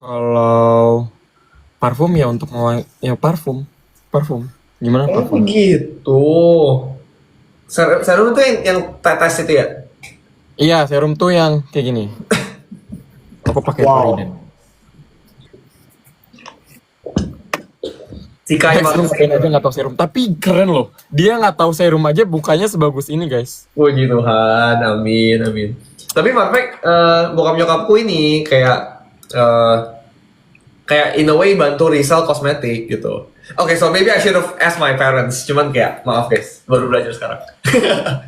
Kalau parfum ya untuk ya parfum, parfum. Gimana Oh parfum? begitu. Serum tuh yang tetes itu ya? Iya, serum tuh yang kayak gini. Aku pakai Polident. Wow. Si Kai Guys, lu Max ngapain gitu. aja nggak tahu serum, tapi keren loh. Dia nggak tahu serum aja bukannya sebagus ini, guys. Puji Tuhan, amin, amin. Tapi fun fact, bokap nyokapku ini eh, kayak in a way bantu resell kosmetik gitu. Oke, so maybe I should have asked my parents. Cuman kayak, maaf guys, baru belajar sekarang.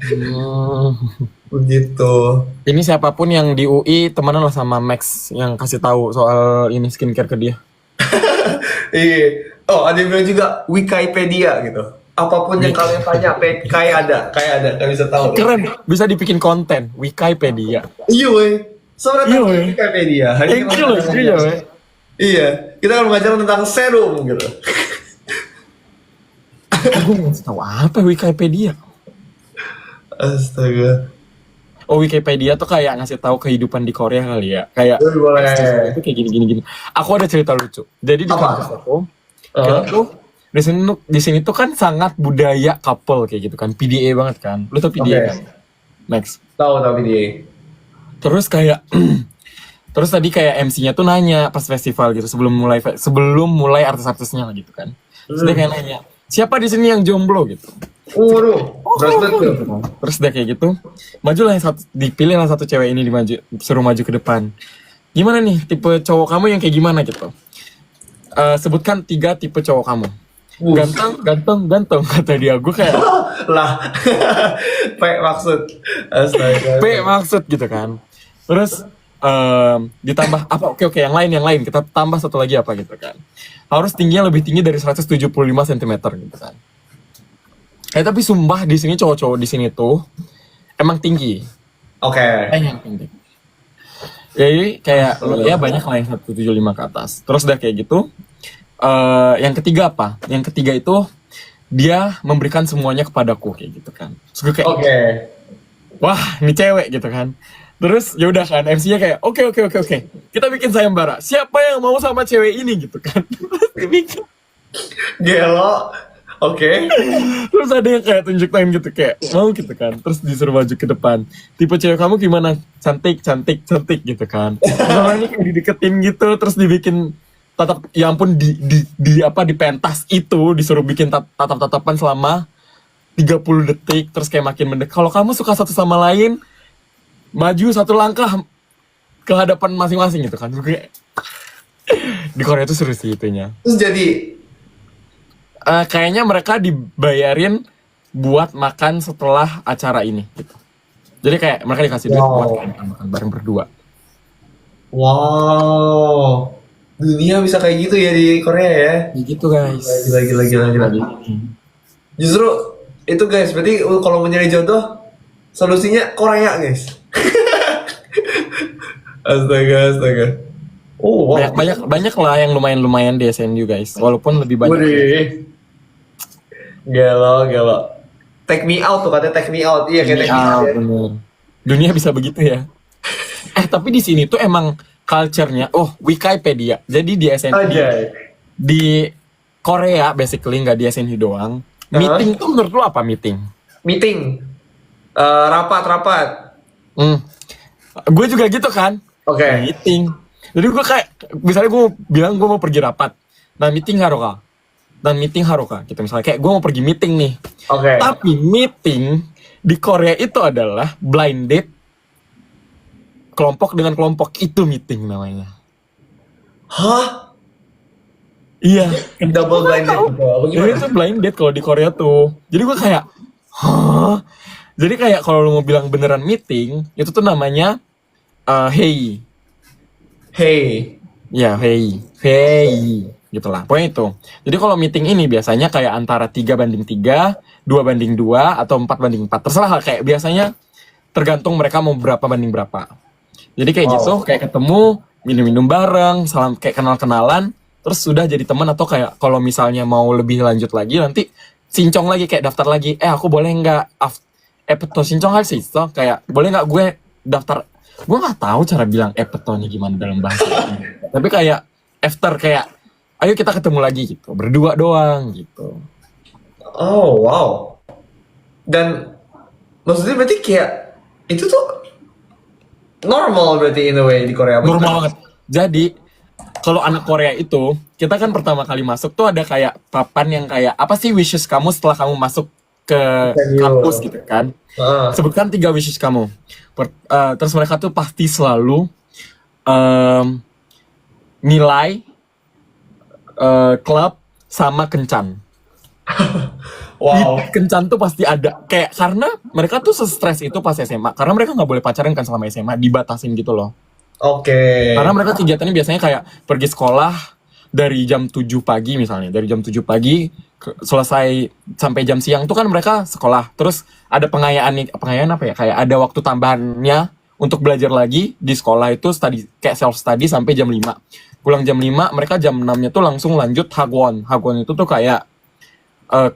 Hmm. Begitu. Ini siapapun yang di UI temenan lah sama Max yang kasih tahu soal ini skincare ke dia. Iya. Oh, ada yang bilang juga Wikipedia gitu. Apapun yang kalian tanya, kayak ada, kalian bisa tahu. Keren, bisa dibikin konten Wikipedia. Iya, weh. Sebenarnya Iya, tentang weh. Wikipedia. Hari ini Thank you loh, iya, weh. Iya, kita akan mengajar tentang serum gitu. Gue nggak tahu apa Wikipedia. Astaga. Oh, Wikipedia tuh kayak ngasih tahu kehidupan di Korea kali ya. Kayak Boleh. itu kayak gini. Aku ada cerita lucu. Jadi di Apa? kampus aku, kita tuh di sini tuh kan sangat budaya couple kayak gitu kan. PDA banget kan. Lu tau PDA Oke. kan? Max. Tahu tapi dia. Terus kayak terus tadi kayak MC-nya tuh nanya pas festival gitu sebelum mulai artis-artisnya lah gitu kan. Terus dia kayak nanya, "Siapa di sini yang jomblo?" gitu. Waduh, berat banget tuh. Terus udah kayak gitu, majulah yang satu, dipilih lah satu cewek ini suruh maju ke depan. Gimana nih tipe cowok kamu yang kayak gimana gitu? Sebutkan 3 tipe cowok kamu. Bus. Ganteng kata dia. Gue kayak Lah. P maksud. Astaga. P maksud gitu kan. Terus ditambah apa? Oke yang lain kita tambah satu lagi apa gitu kan. Harus tingginya lebih tinggi dari 175 cm gitu kan. Tapi sumpah di sini cowok-cowok di sini tuh emang tinggi. Oke. Yang tinggi. Jadi kayak ya banyak lah yang 175 ke atas. Terus udah kayak gitu. Yang ketiga apa? Yang ketiga itu dia memberikan semuanya kepadaku kayak gitu kan. Terus gue kayak, Oke. wah ini cewek gitu kan. Terus ya udah kan MC-nya kayak oke. Kita bikin sayembara. Siapa yang mau sama cewek ini gitu kan. Dibikin. Gelo. Oke. Terus ada yang kayak tunjuk tangan gitu kayak mau gitu kan. Terus disuruh maju ke depan. Tipe cewek kamu gimana? Cantik gitu kan. Terus ini kayak dideketin gitu. Terus dibikin tatap, ya ampun di pentas itu disuruh bikin tatap-tatapan selama 30 detik. Terus kayak makin mendekat. Kalau kamu suka satu sama lain, maju satu langkah ke hadapan masing-masing gitu kan. Kayak di Korea itu seru sih itunya. Terus jadi Kayaknya mereka dibayarin buat makan setelah acara ini gitu. Jadi kayak mereka dikasih duit buat makan bareng berdua. wow. Dunia bisa kayak gitu ya di Korea ya. Ya gitu guys. Gila. Justru itu guys, berarti kalau mencari jodoh solusinya Korea guys. Astaga. Oh, wow. Banyak lah yang lumayan di SNU guys. Walaupun lebih banyak. Waduh. Gelo. Take me out tuh katanya take me out. Iya kayak take me out ya. Bener. Dunia bisa begitu ya. Tapi di sini tuh emang culture-nya, Wikipedia. Jadi di SNU Aja. di Korea basically nggak di SNU doang. Meeting tuh menurut lu apa meeting? Meeting. Rapat. Gue juga gitu kan. Oke. Meeting. Jadi gue kayak misalnya gue bilang gue mau pergi rapat. Nah meeting haruka. Dan meeting haruka gitu misalnya kayak gue mau pergi meeting nih. Oke. Tapi meeting di Korea itu adalah blind date kelompok dengan kelompok, itu meeting namanya. Hah? Iya. Double blind date gitu. Apa Jadi gimana? itu blind date kalau di Korea tuh. Jadi gue kayak, hah? Jadi kayak kalau lu mau bilang beneran meeting, itu tuh namanya hey. Hey. Ya, hey. Gitulah. Pokoknya itu. Jadi kalau meeting ini biasanya kayak antara 3:3, 2:2, atau 4:4. Terserah lah, kayak biasanya tergantung mereka mau berapa banding berapa. Jadi kayak gitu, kayak ketemu, minum-minum bareng, salam kayak kenal-kenalan, terus sudah jadi teman. Atau kayak kalau misalnya mau lebih lanjut lagi, nanti sincong lagi, kayak daftar lagi. Aku boleh nggak epeto sincong hal sih, so, kayak boleh nggak gue daftar. Gue nggak tahu cara bilang epetonya gimana dalam bahasa ini. Tapi kayak after kayak ayo kita ketemu lagi gitu, berdua doang gitu. Oh wow. Dan maksudnya berarti kayak itu tuh normal berarti in a way di Korea. Normal banget. Jadi kalau anak Korea itu, kita kan pertama kali masuk tuh ada kayak papan yang kayak apa sih wishes kamu setelah kamu masuk ke Venue. kampus gitu kan. Ah. Sebutkan 3 wishes kamu. Terus mereka tuh pasti selalu nilai, klub, sama kencan. Wow. Di kencan tuh pasti ada. Kayak karena mereka tuh stres itu pas SMA. Karena mereka nggak boleh pacaran kan selama SMA, dibatasin gitu loh. Oke. Karena mereka kegiatannya biasanya kayak pergi sekolah dari jam 7 pagi misalnya. Dari jam 7 pagi selesai sampai jam siang tuh kan mereka sekolah. Terus ada pengayaan apa ya? Kayak ada waktu tambahannya untuk belajar lagi di sekolah itu study, kayak self study sampai jam 5. Pulang jam 5, mereka jam 6-nya tuh langsung lanjut hagwon. Hagwon itu tuh kayak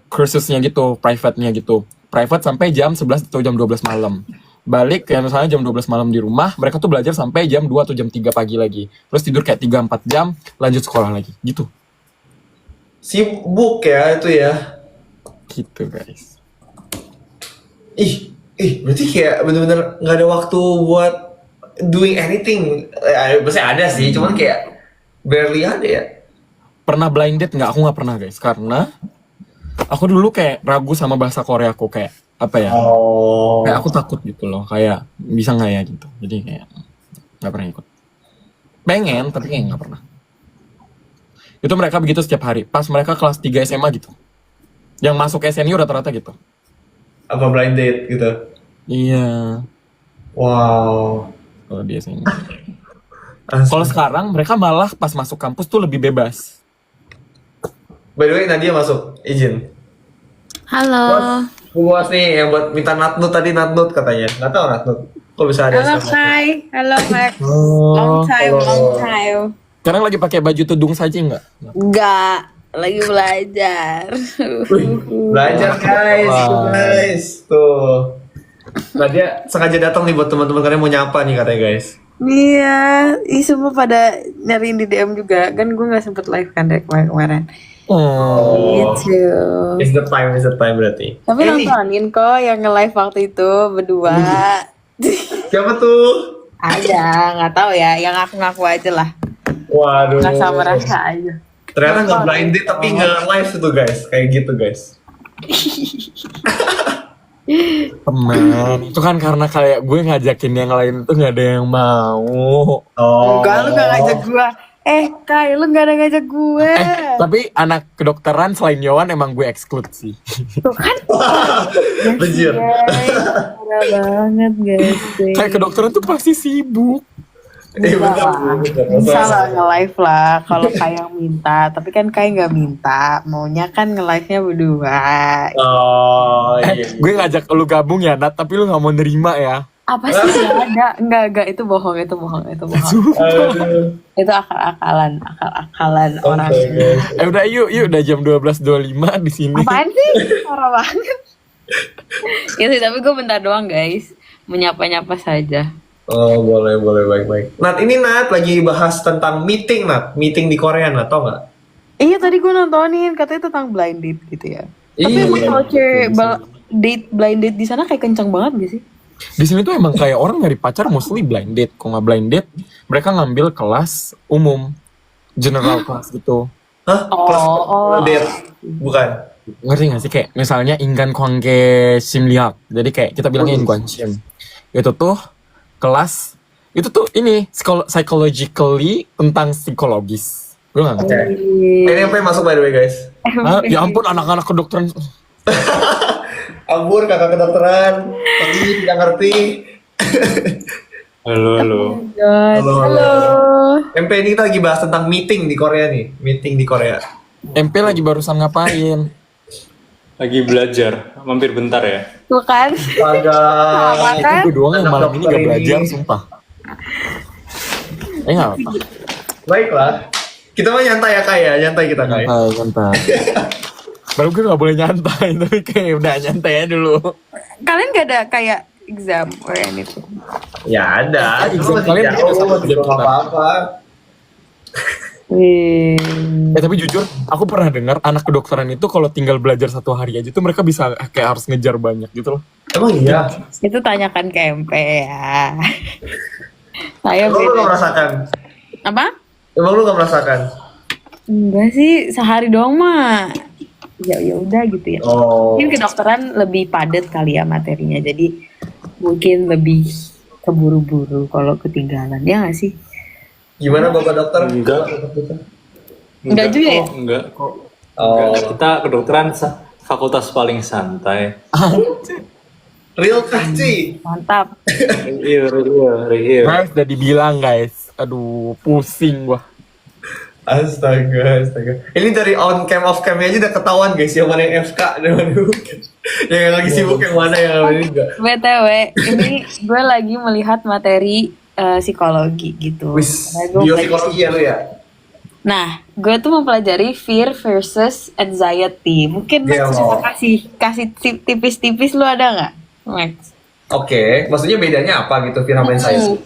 kursusnya gitu, private-nya gitu. Private sampai jam 11 atau jam 12 malam. Balik kayak misalnya jam 12 malam di rumah, mereka tuh belajar sampai jam 2 atau jam 3 pagi lagi. Terus tidur kayak 3-4 jam, lanjut sekolah lagi. Gitu. Sibuk ya itu ya. Gitu guys. Berarti kayak bener-bener nggak ada waktu buat doing anything. Maksudnya ada sih, cuman kayak barely ada ya. Pernah blind date nggak? Aku nggak pernah guys. Karena aku dulu kayak ragu sama bahasa Korea aku. Kayak apa ya? Oh. Kayak aku takut gitu loh. Kayak bisa nggak ya gitu. Jadi kayak nggak pernah ikut. Pengen, tapi kayak nggak pernah. Itu mereka begitu setiap hari. Pas mereka kelas 3 SMA gitu. Yang masuk SNU rata-rata gitu. Apa blind date gitu? Iya. Wow. Kalau di SNU. Kalau sekarang mereka malah pas masuk kampus tuh lebih bebas. By the way, Nadia masuk, izin. Halo. Puas nih yang buat minta natnut tadi, natnut katanya. Nggak tahu natnut. Kok bisa ada Halo sama- Kai. Halo Max. Oh. Long time, halo. long time. Sekarang lagi pakai baju tudung saja nggak? Enggak, lagi belajar. Wih, belajar guys, Wah. tuh guys. Tuh. Nadia sengaja datang nih buat teman-teman kalian mau nyapa nih katanya guys. Iya, semua pada nyariin di DM juga. Kan gue nggak sempet live kan dari kemarin-kemarin. Oh. Gitu. It's the time berarti. Tapi Nih, nontonin kok yang nge-live waktu itu berdua. siapa tuh? Ada, nggak tahu ya. Yang ngaku-ngaku aja lah. Waduh. Rasa-rasa aja. Ternyata nggak blind date tapi nggak live itu guys, kayak gitu guys. Teman, itu kan karena kayak gue ngajakin yang lain tuh nggak ada yang mau. Oh. Enggak, lu gak ngajak gue. Kai, lu gak ada ngajak gue. Tapi anak kedokteran selain Yowan emang gue exclude sih. Tuh kan. Bejir. Parah banget guys. Kayak kedokteran tuh pasti sibuk. Iya benar. Bisa lah nge-live lah kalau Kai yang minta. Tapi kan Kai nggak minta. Maunya kan nge-live-nya berdua. Oh iya. Gue ngajak lu gabung ya Nat, tapi lu nggak mau nerima ya. Apa sih nggak ada? Enggak. Itu bohong. Aduh. Itu akal-akalan orang. Oke. Udah yuk udah jam 12.25 di sini. Apaan sih? Parah banget. Ya sih, tapi gue bentar doang guys. Menyapa-nyapa saja. Oh boleh baik. Nat ini Nat lagi bahas tentang meeting di Korea Nat, tau nggak? Iya tadi gue nontonin katanya tentang blind date gitu ya. Tapi Iya. emang kalau cewek blind date di sana kayak kencang banget gak sih? Di sini tuh emang kayak orang nyari pacar mostly blind date. Kalau nggak blind date, mereka ngambil kelas umum, general class gitu. Hah? Oh. Date? Bukan. Ngerti nggak sih kayak misalnya ingan kwangke simliak. Jadi kayak kita bilangnya inguanshim. Itu tuh kelas itu tuh ini psychologically tentang psikologis. Gue nggak ngerti. Ini apa yang masuk by the way guys? Ah, ya ampun anak-anak kedokteran. Ampun kakak kedokteran, tapi tidak ngerti. Halo. Halo. MP ini kita lagi bahas tentang meeting di Korea nih, meeting di Korea. MP lagi barusan ngapain? Lagi belajar, mampir bentar ya. Tuh kan. Agak. Kan? Gue doang yang Anak malam ini dokter gak belajar, ini. sumpah. Nggak apa. Baiklah, kita mah nyantai ya Kak ya, nyantai kita Kak. Santai. Baru gue gak boleh nyantai, tapi kayak udah nyantai aja dulu. Kalian gak ada kayak exam or anything? Ya ada, Exam cuma masih kalian jauh, beda sama masih exam belum kita. apa-apa. Wih. Tapi jujur, aku pernah dengar anak kedokteran itu kalau tinggal belajar 1 hari aja tuh mereka bisa kayak harus ngejar banyak gitu loh. Emang iya? Itu tanyakan ke MP ya. Saya Emang lu beda. gak merasakan? Apa? Emang lu gak merasakan? Enggak sih, sehari doang mah. Ya udah gitu ya. Oh. Mungkin kedokteran lebih padat kali ya materinya. Jadi mungkin lebih keburu-buru kalau ketinggalan. Ya nggak sih? Gimana Bapak Dokter? Enggak. Enggak juga ya? Enggak kok. Oh. Enggak. Kita kedokteran fakultas paling santai. Real kah, Ci? Mantap. Real. Guys, udah dibilang guys. Aduh, pusing gua. Astaga. Ini dari on cam off cam aja udah ketahuan guys, yang mana yang FK dan mana yang bukan. Yang lagi sibuk yang mana yang ini enggak. BTW, ini gue lagi melihat materi psikologi gitu. Wis, Nah, gue biopsikologi ya lu ya? Nah, gue tuh mempelajari fear versus anxiety. Mungkin Iya, Max mau. bisa kasih tipis-tipis, lu ada nggak, Max? Oke, maksudnya bedanya apa gitu Firman saya?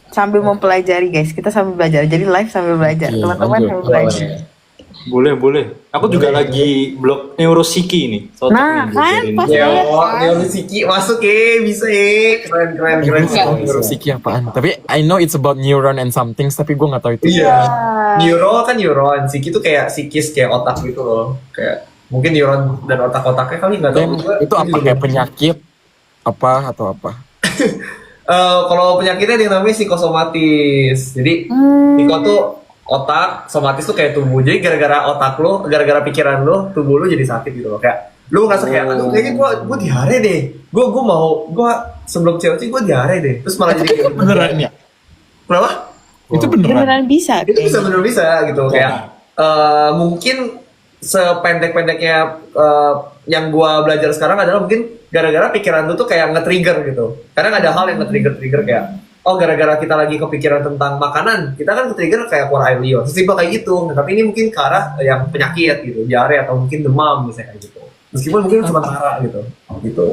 Sambil mempelajari guys, kita sambil belajar. Jadi live sambil belajar. Oke, Teman-teman lanjut. sambil belajar. Boleh. Aku juga lagi blog neuropsiki nih. Soalnya Nah, pengen kan, belajarin pas juga. Yo, neuropsiki masuk bisa keren. Neuropsiki apaan? Tapi I know it's about neuron and something, tapi gue nggak tahu itu. Iya. Neuro kan neuron, psiki itu kayak psikis kayak otak gitu loh. Kayak mungkin neuron dan otak-otaknya kali nggak tahu. Dan Gua- itu apa kayak penyakit apa atau apa? Kalau penyakitnya yang namanya psikosomatis. Jadi psiko tuh otak, somatis tuh kayak tubuh. Jadi gara-gara otak lo, gara-gara pikiran lo, tubuh lo jadi sakit gitu loh. Kayak lu ngerasa kayak, aduh kayaknya gue diare deh. Gue sebelum COC gue diare deh. Terus malah jadi kayak Beneran ya? kenapa? Itu beneran. Beneran bisa. Itu bisa bener bisa gitu kayak mungkin sependek-pendeknya yang gua belajar sekarang adalah mungkin gara-gara pikiran lu tuh kayak nge-trigger gitu. Kadang ada hal yang nge-trigger kayak gara-gara kita lagi kepikiran tentang makanan, kita kan nge-trigger kayak keluar air liur. Terus tiba kayak gitu. Nah, tapi ini mungkin ke arah yang penyakit gitu, diare atau mungkin demam misalnya kayak gitu. Meskipun mungkin sementara gitu. Gitu.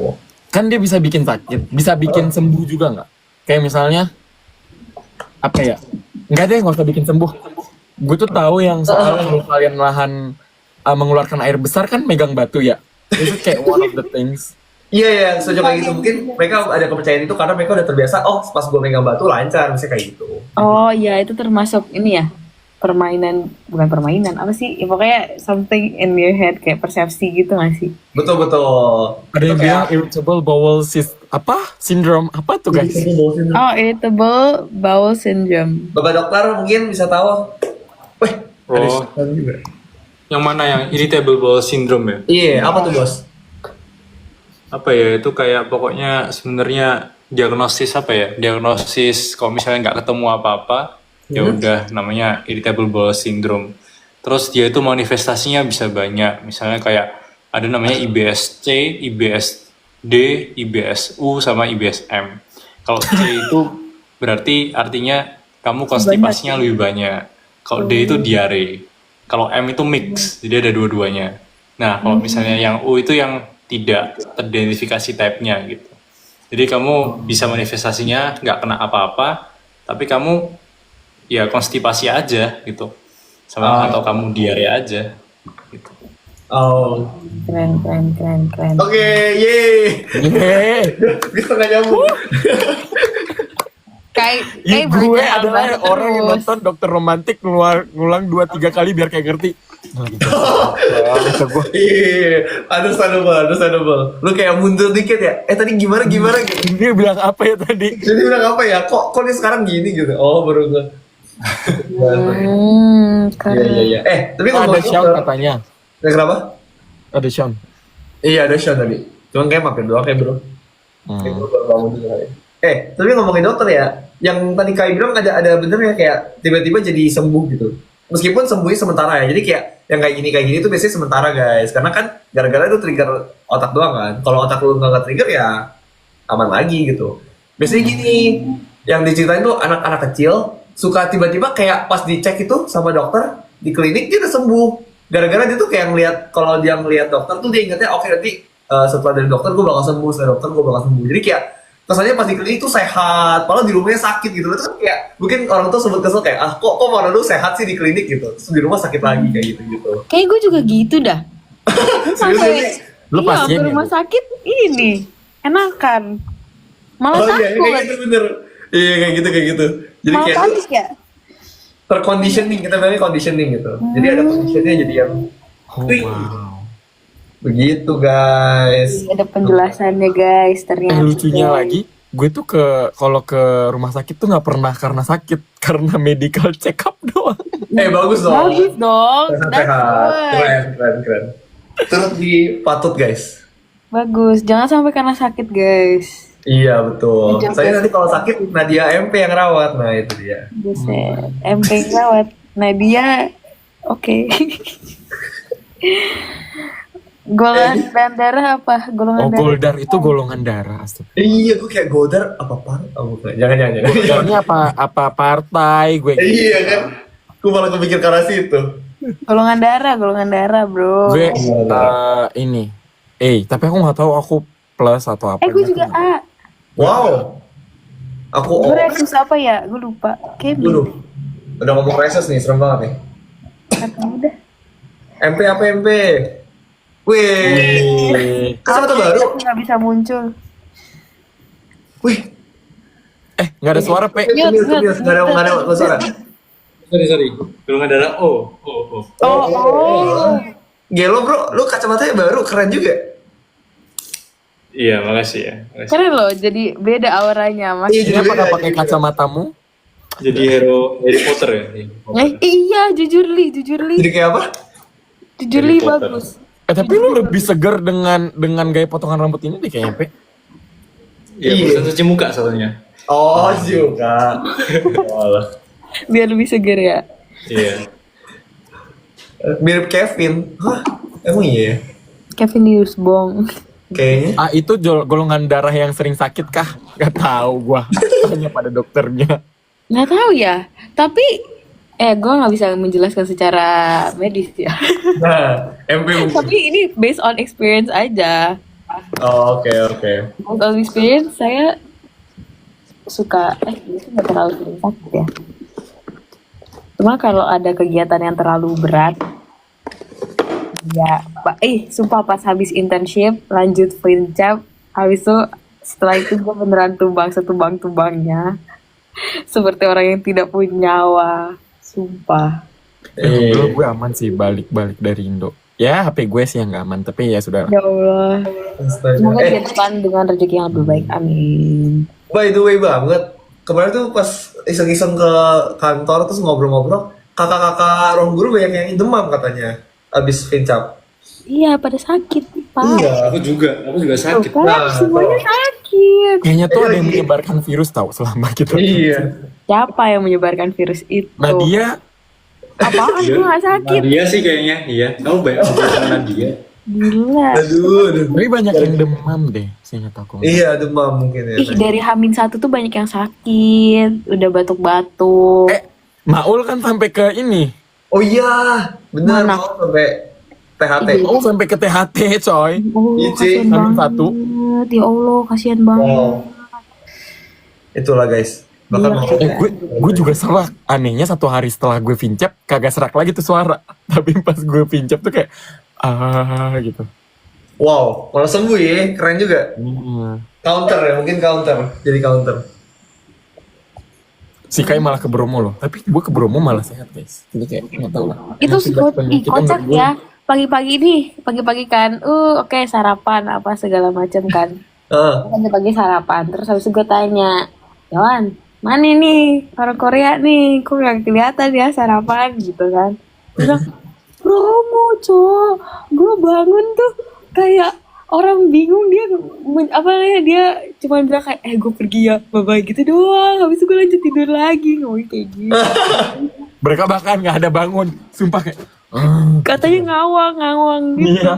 Kan dia bisa bikin sakit, bisa bikin sembuh juga nggak? Kayak misalnya apa ya? Nggak deh, nggak usah bikin sembuh. Gue tuh tahu yang soal kalau kalian nahan mengeluarkan air besar kan megang batu ya. Itu kayak one of the things. Iya, setuju kayak gitu. Mungkin mereka ada kepercayaan itu karena mereka udah terbiasa, pas gue megang batu lancar, misalnya kayak gitu. Oh iya, itu termasuk ini ya, bukan permainan, apa sih? Ya, pokoknya something in your head, kayak persepsi gitu gak sih? Betul. Ada yang bilang irritable bowel syndrome apa tuh guys? Oh, irritable bowel syndrome. Bapak dokter mungkin bisa tahu. Wih, Oh, yang mana yang irritable bowel syndrome ya? iya, apa tuh bos? Apa ya, itu kayak pokoknya sebenarnya diagnosis apa ya? Diagnosis kalau misalnya nggak ketemu apa-apa, ya udah namanya irritable bowel syndrome. Terus dia itu manifestasinya bisa banyak. Misalnya kayak ada namanya IBS-C, IBS-D, IBS-U sama IBS-M. Kalau C itu berarti artinya kamu konstipasinya lebih banyak. Kalau D itu diare. Kalau M itu mix, jadi ada dua-duanya. Nah, kalau misalnya yang U itu yang tidak teridentifikasi type-nya gitu. Jadi kamu bisa manifestasinya nggak kena apa-apa, tapi kamu ya konstipasi aja gitu. Sama atau kamu diare aja gitu. Oh, Keren. oke, yeay. Yeay. Bisa nggak nyambung? Kayak Gue belajar hal adalah baru orang yang terus. nonton Dokter Romantik ngulang 2-3 kali biar kayak ngerti. Nah, gitu. Kata gue. Iya, understandable. Lu kayak mundur dikit ya. Tadi gimana gitu. Dia bilang apa ya tadi? Jadi bilang apa ya? Kok dia sekarang gini gitu? Oh, baru gue. Keren. Iya. Tapi Ada ngomongin Sean dokter. katanya. Kenapa? Ada Sean. Iya, ada Sean tadi. Cuman kayak mampir doang kayak bro. Kayak bro baru bangun juga kali. Tapi ngomongin dokter ya, yang tadi Kai bilang ada benernya kayak tiba-tiba jadi sembuh gitu. Meskipun sembuhnya sementara ya, jadi kayak yang kayak gini tuh biasanya sementara guys. Karena kan gara-gara itu trigger otak doang kan. Kalau otak lu nggak trigger ya aman lagi gitu. Biasanya gini, yang diceritain tuh anak-anak kecil suka tiba-tiba kayak pas dicek itu sama dokter di klinik dia udah sembuh. Gara-gara dia tuh kayak ngeliat, kalau dia ngeliat dokter tuh dia ingetnya oke nanti setelah dari dokter gue bakal sembuh, setelah dokter gue bakal sembuh. Jadi kayak kesannya pas di klinik tuh sehat, padahal di rumahnya sakit gitu. Itu kan kayak mungkin orang tuh sempet kesel kayak kok mana lu sehat sih di klinik gitu, terus di rumah sakit lagi kayak gitu. Kayak gue juga gitu dah. Gue Serius sampai ini? Lu iya, pasien ke ya, rumah Bu? sakit ini enakan. Malah Oh iya, takut. kayak gitu bener. Iya kayak gitu. Jadi Malah kayak lu panik ya. terconditioning, kita bilangnya conditioning gitu. Jadi ada conditionnya jadi yang Oh, Wih. wow. begitu guys. Ada penjelasannya guys ternyata. Lucunya lagi, gue tuh kalau ke rumah sakit tuh nggak pernah karena sakit, karena medical check up doang. Bagus dong. Bagus dong. That's Sehat. good. Keren. Terus patut guys. Bagus. Jangan sampai karena sakit guys. Iya betul. Jaga. Saya nanti kalau sakit Nadia MP yang rawat. Nah itu dia. Buset. MP rawat. Nadia. Oke. Golongan darah apa? Golongan Oh, darah. Goldar itu golongan darah. Astaga. Iya gue kayak Godar apa parah? Oh, bukan. Jangan. Ini apa partai gue? Iya kan. Gue malah kepikir ke arah situ. Golongan darah, bro. Gue ini. Tapi aku nggak tahu aku plus atau apa. Gue juga A. Wow. Aku Gue resus apa ya? Gue lupa. Kayak Waduh. Udah ngomong reses nih, serem banget nih. udah. MP apa MP? Wih. Kacamata baru. Nggak bisa muncul. Wih. Nggak ada suara Pe. Nggak ada suara. Sorry. Golongan darah O. Oh. Gelo bro, lu kacamatanya baru, keren juga. Iya, makasih ya. Makasih. Keren loh, jadi beda auranya mas. Iya, Ini apa juga. pakai kacamatamu? Jadi hero Harry Potter ya. Iya, jujur li. Jadi kayak apa? Jujur Harry li Potter. bagus. Tapi lu lebih seger dengan gaya potongan rambut ini deh kayaknya Pe. Iya, Iya. bukan cuci muka soalnya. Oh juga. Biar lebih seger ya. Iya. Mirip Kevin. Hah? Emang iya ya? Kevin Diusbong. Kayaknya. Itu golongan darah yang sering sakit kah? Gak tahu gua. Tanya pada dokternya. Nggak tahu ya. Tapi gue nggak bisa menjelaskan secara medis ya. Nah, MP mungkin. Tapi ini based on experience aja. Oh, oke. Based on experience saya suka itu nggak terlalu sering sakit ya. Cuma kalau ada kegiatan yang terlalu berat, ya, sumpah pas habis internship lanjut fincap, habis itu setelah itu gue beneran tumbang setumbang-tumbangnya, seperti orang yang tidak punya nyawa, sumpah. Dulu gue aman sih balik dari Indo. Ya HP gue sih yang gak aman, tapi ya sudah. Ya Allah, Astaga. semoga ke depan dengan rezeki yang lebih baik, amin. By the way banget. Kemarin tuh pas iseng-iseng ke kantor terus ngobrol-ngobrol, kakak-kakak ruang guru banyak yang demam katanya abis fincap. Iya, pada sakit, Pak. Iya. Aku juga sakit. Tuh kan, semuanya sakit. Kayaknya tuh ada yang lagi. menyebarkan virus tau selama kita. Iya. Siapa yang menyebarkan virus itu? Nadia, Apaan? Gue gak sakit. Nadia sih kayaknya, iya. Kamu banyak sama Nadia. Gila. Aduh. tapi banyak yang demam deh, seingat aku. Iya demam mungkin ya. Ih, dari H-1 tuh banyak yang sakit. Udah batuk-batuk. Maul kan sampai ke ini. Oh iya, benar Mana? mau sampai THT. Iya. Maul sampai ke THT coy. Oh, Iya, Ci. kasihan banget. H1. Ya Allah, kasihan banget. Wow. Itulah guys. Bahkan Iya. mau Gue juga serak. Anehnya 1 hari setelah gue vincap kagak serak lagi tuh suara. Tapi pas gue vincap tuh kayak gitu. wow, malah sembuh ya, keren juga. Counter ya, mungkin counter. Jadi counter. Si Kai malah ke Bromo loh. Tapi gue ke Bromo malah sehat guys. Jadi kayak nggak tahu lah. Itu Emang penyakitnya kocak menurut gue- ya. Pagi-pagi kan. Oke, sarapan apa segala macam kan. Pagi-pagi sarapan. Terus habis itu gue tanya, Yawan, mana nih orang Korea nih? Kok gak kelihatan ya sarapan gitu kan. Dia bilang, promo cowok. Gue bangun tuh kayak orang bingung, dia cuma bilang kayak gue pergi ya, bye-bye gitu doang. Habis itu gue lanjut tidur lagi, ngomong kayak gitu. Mereka bahkan nggak ada bangun. Sumpah kayak. Katanya ngawang gitu. Iya.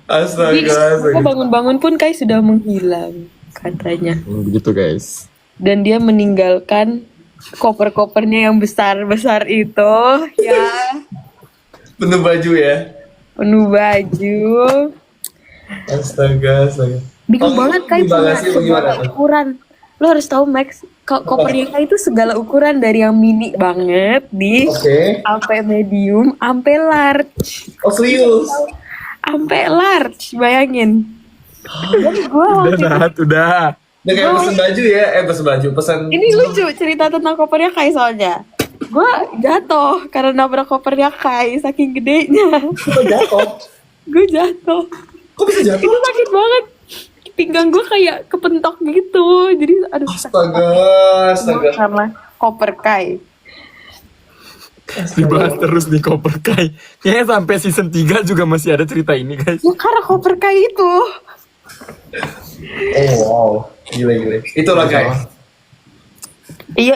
Jadi Astaga. bangun-bangun pun kayak sudah menghilang katanya. Begitu guys. Dan dia meninggalkan koper-kopernya yang besar-besar itu, ya, Penuh baju ya. penuh baju. Astaga. Bingung banget Kai, gimana punya sih, segala gimana tuh? ukuran. Lo harus tahu Max, kopernya Kai itu segala ukuran dari yang mini banget di Oke. sampai medium, sampai large, Oh serius? sampai large, bayangin. Jadi gue Udah Nat, udah. Udah kayak pesen baju ya, pesen baju, pesan. ini lucu cerita tentang kopernya Kai soalnya. Gue jatuh karena nabrak kopernya Kai saking gedenya. Kok jatuh? Gue jatuh. Kok bisa jatuh? Itu sakit banget. Pinggang gue kayak kepentok gitu. Jadi aduh Astaga, astaga. karena koper Kai. Dibahas terus nih koper Kai. Kayaknya sampai season 3 juga masih ada cerita ini guys. Ya karena koper Kai itu. Oh wow, gila. Itulah guys. Iya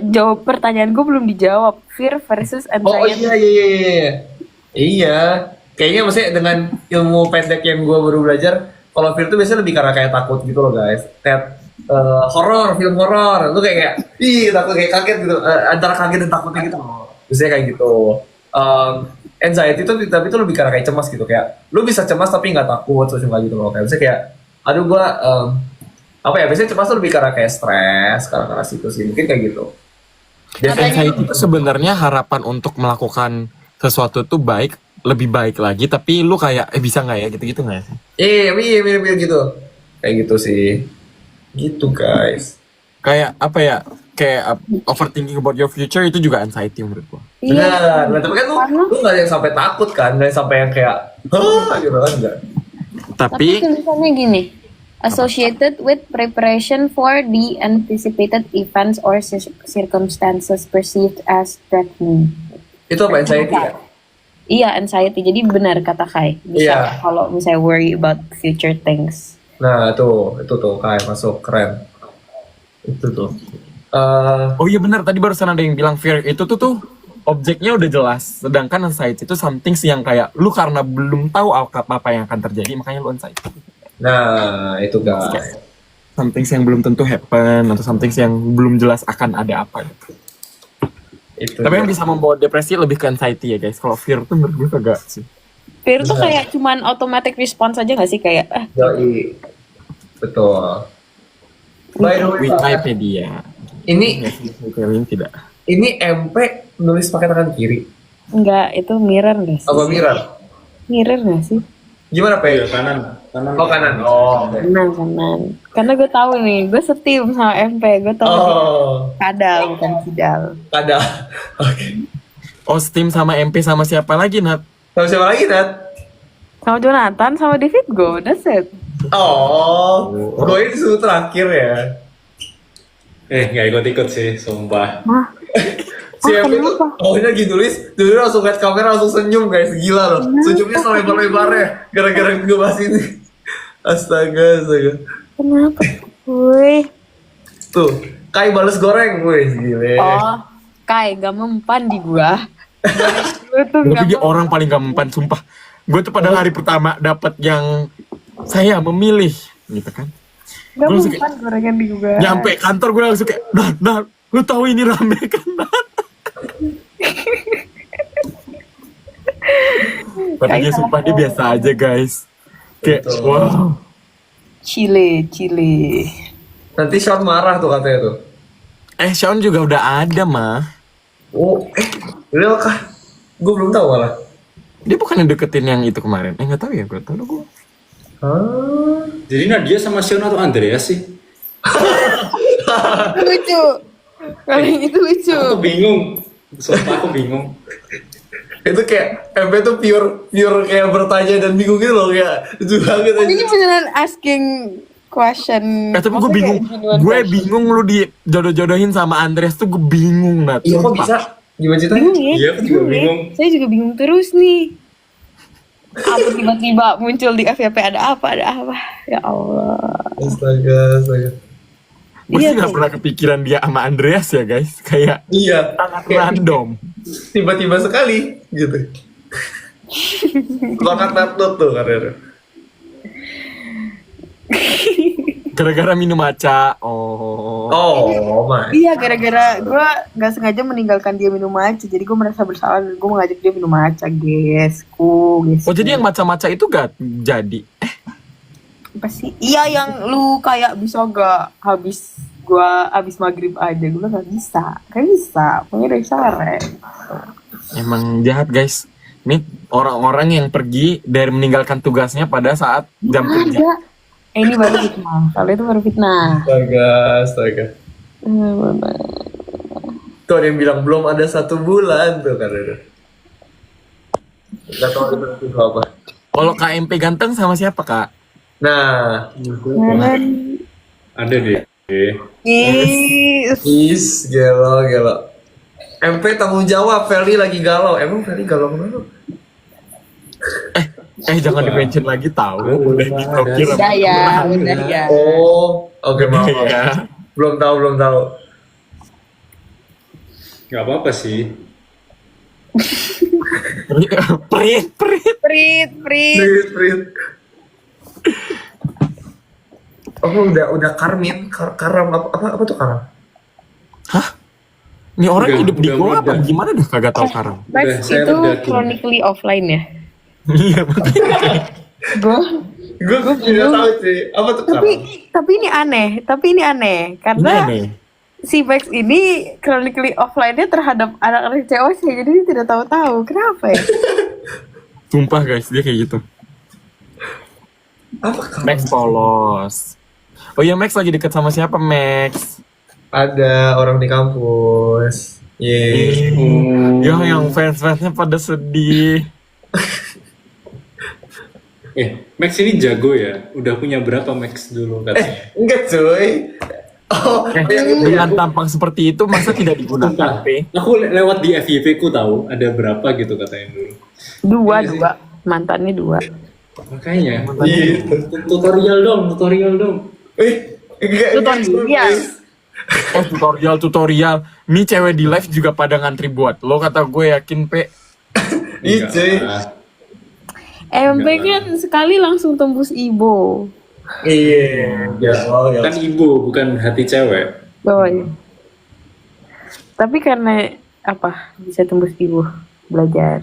jawab pertanyaan gue belum dijawab. Fear versus Oh anxiety. iya. Iya, kayaknya maksudnya dengan ilmu pendek yang gue baru belajar, kalau fear itu biasanya lebih karena kayak takut gitu loh guys. Kayak horor, film horor, lu kayak ih takut kayak kaget gitu, antara kaget dan takutnya gitu loh. Biasanya kayak gitu. Anxiety itu tapi itu lebih karena kayak cemas gitu, kayak lu bisa cemas tapi nggak takut terus nggak gitu loh. Kayak biasanya kayak aduh gua apa ya, biasanya cemas tuh lebih karena kayak stres, karena situasi mungkin kayak gitu. Dan anxiety itu sebenarnya harapan untuk melakukan sesuatu tuh baik, lebih baik lagi, tapi lu kayak bisa nggak ya gitu-gitu nggak sih? Iya, mirip gitu. Kayak gitu sih. Gitu guys. Kayak apa ya? Kayak overthinking about your future itu juga anxiety menurut gua. Iya. Benar, tapi kan Karena- lu nggak ada yang sampai takut kan, nggak ada yang sampai yang kayak, gitu kan enggak. Tapi Tapi tulisannya gini, associated with preparation for the anticipated events or circumstances perceived as threatening. Itu apa anxiety ya? Iya, anxiety. Jadi benar kata Kai. Bisa Iya. kalau misalnya worry about future things. Nah, itu tuh kayak masuk keren. Itu tuh. oh iya benar, tadi barusan ada yang bilang fear itu tuh objeknya udah jelas, sedangkan anxiety itu something yang kayak lu karena belum tahu apa yang akan terjadi makanya lu anxiety. Nah, itu guys. Something yang belum tentu happen atau something yang belum jelas akan ada apa gitu. Itu. Tapi yang bisa membawa depresi lebih ke anxiety ya guys. Kalau fear tuh menurut gue kagak sih. Fear tuh Benar. kayak cuman automatic response aja gak sih? Kayak, Yoi. Betul. By the way, Pak, Wikipedia. ini Kalian tidak. ini MP nulis pakai tangan kiri. enggak, itu mirror gak sih? Apa mirror? Mirror gak sih? Gimana, Pe? Iya, kanan. Oh, kanan. Oh, oke. Kanan. Karena gue tahu nih, gue setim sama MP. Gue tahu dia Oh, kadal, bukan kidal. ada. Oke. Oh, Steam sama MP sama siapa lagi, Nat? Sama siapa lagi, Nat? Sama Jonathan, sama David Go, that's it. Oh, gue ini disuruh terakhir ya. Nggak ikut-ikut sih, sumpah. Hah? Si Ah, MP itu, kenapa? ini lagi nulis, dulu langsung liat kamera langsung senyum guys, gila loh. Senyumnya selebar-lebarnya, gara-gara ngebahas ini. Astaga. Kenapa? Woi. Tuh, Kai bales goreng, wih, gile. Oh, Kai, gak mempan di gua. Gue tuh Tapi dia gak orang paling gak mempan, sumpah. Gue tuh pada hari pertama dapat yang saya memilih, gitu kan. gak Gua langsung mempan gorengan di gua. Nyampe kantor gue langsung kayak, Nah, lu tahu ini rame kan, Nat? Padahal dia sumpah dia biasa aja guys. Kayak Betul. wow. Chile. Nanti Sean marah tuh katanya tuh. Sean juga udah ada mah. Oh, real kah? Gue belum tahu malah. Dia bukan yang deketin yang itu kemarin. Nggak tahu ya, gue tahu gue. Hah? Jadi Nadia sama Sion atau Andreas sih? Lucu. Kalau yang itu lucu. Aku bingung. Sumpah aku bingung. Itu kayak MP tuh pure kayak bertanya dan bingung gitu loh, kayak lucu banget aja. Ini beneran asking question. Tapi gue Maksudnya bingung. kayak genuine Gue question. bingung lu dijodoh-jodohin sama Andreas tuh gue bingung, Nat. Iya kok Sumpah. bisa? Gimana ceritanya? Bingung ya? Iya, aku juga ya? bingung. Saya juga bingung terus nih. Apa tiba-tiba muncul di FYP ada apa? Ya Allah. Astaga. Gue Iya sih gak tuh. pernah kepikiran dia sama Andreas ya guys. Kayak Iya. sangat Kayak random. tiba-tiba sekali gitu. Bakat Natnut tuh katanya. Gara-gara minum maca. Oh. Oh, my. Iya, gara-gara gue gak sengaja meninggalkan dia minum matcha. Jadi gue merasa bersalah dan gue mengajak dia minum matcha, guys. Oh jadi yang maca-maca itu gak jadi? Apa sih? Iya yang lu kayak bisa gak habis maghrib aja. Gue bilang gak bisa. Gak bisa. Pokoknya dari sore. Emang jahat guys. Ini orang-orang yang pergi dari meninggalkan tugasnya pada saat jam kerja. Ada. Ini baru fitnah. Kalau itu baru fitnah. Astaga. Tuh ada yang bilang belum ada 1 bulan tuh kan. Gak tau itu apa. Kalau KMP ganteng sama siapa kak? Nah, Ada deh. Ih, is gelo. MP tanggung jawab, Feli lagi galau. Emang Feli galau kenapa? Jangan di-mention lagi tahu. Udah dikira. udah ya. Oh, oke maaf. Ya. Belum tahu. Nggak apa-apa sih. Prit. Prit. Prit. Oh, udah Karmin, Karam apa tuh Karam? Ini orang Udah- hidup di udah gua apa meledak. gimana dah kagak tahu sekarang. Max saya itu redakin. chronically offline ya? Iya makanya. Gue Gue tidak tahu sih. Apa tuh Karam? tapi ini aneh Ini karena aneh. si Max ini chronically offline-nya terhadap anak-anak cewek sih, jadi dia tidak tahu kenapa ya? Sumpah guys dia kayak gitu. Apa Karam? Max polos. Oh iya Max lagi deket sama siapa Max? Ada orang di kampus. Yeay. Ya yang fans-fansnya pada sedih. Max ini jago ya. Udah punya berapa Max dulu katanya? Enggak cuy. Oh, yang itu ya. Dengan tampang seperti itu masa tidak digunakan Sumpah. P? Aku lewat di FYP ku tahu ada berapa gitu katanya dulu. Dua Iya sih. mantannya 2. Makanya. Gitu. Tutorial dong. Enggak. Tutorial. Oh tutorial. Nih cewek di live juga pada ngantri buat lo kata gue yakin P. Ih, cuy. MP kan sekali langsung tembus Ibo. Iya. Ya, Kan ibu bukan hati cewek. Oh iya. Tapi karena apa bisa tembus Ibo belajar.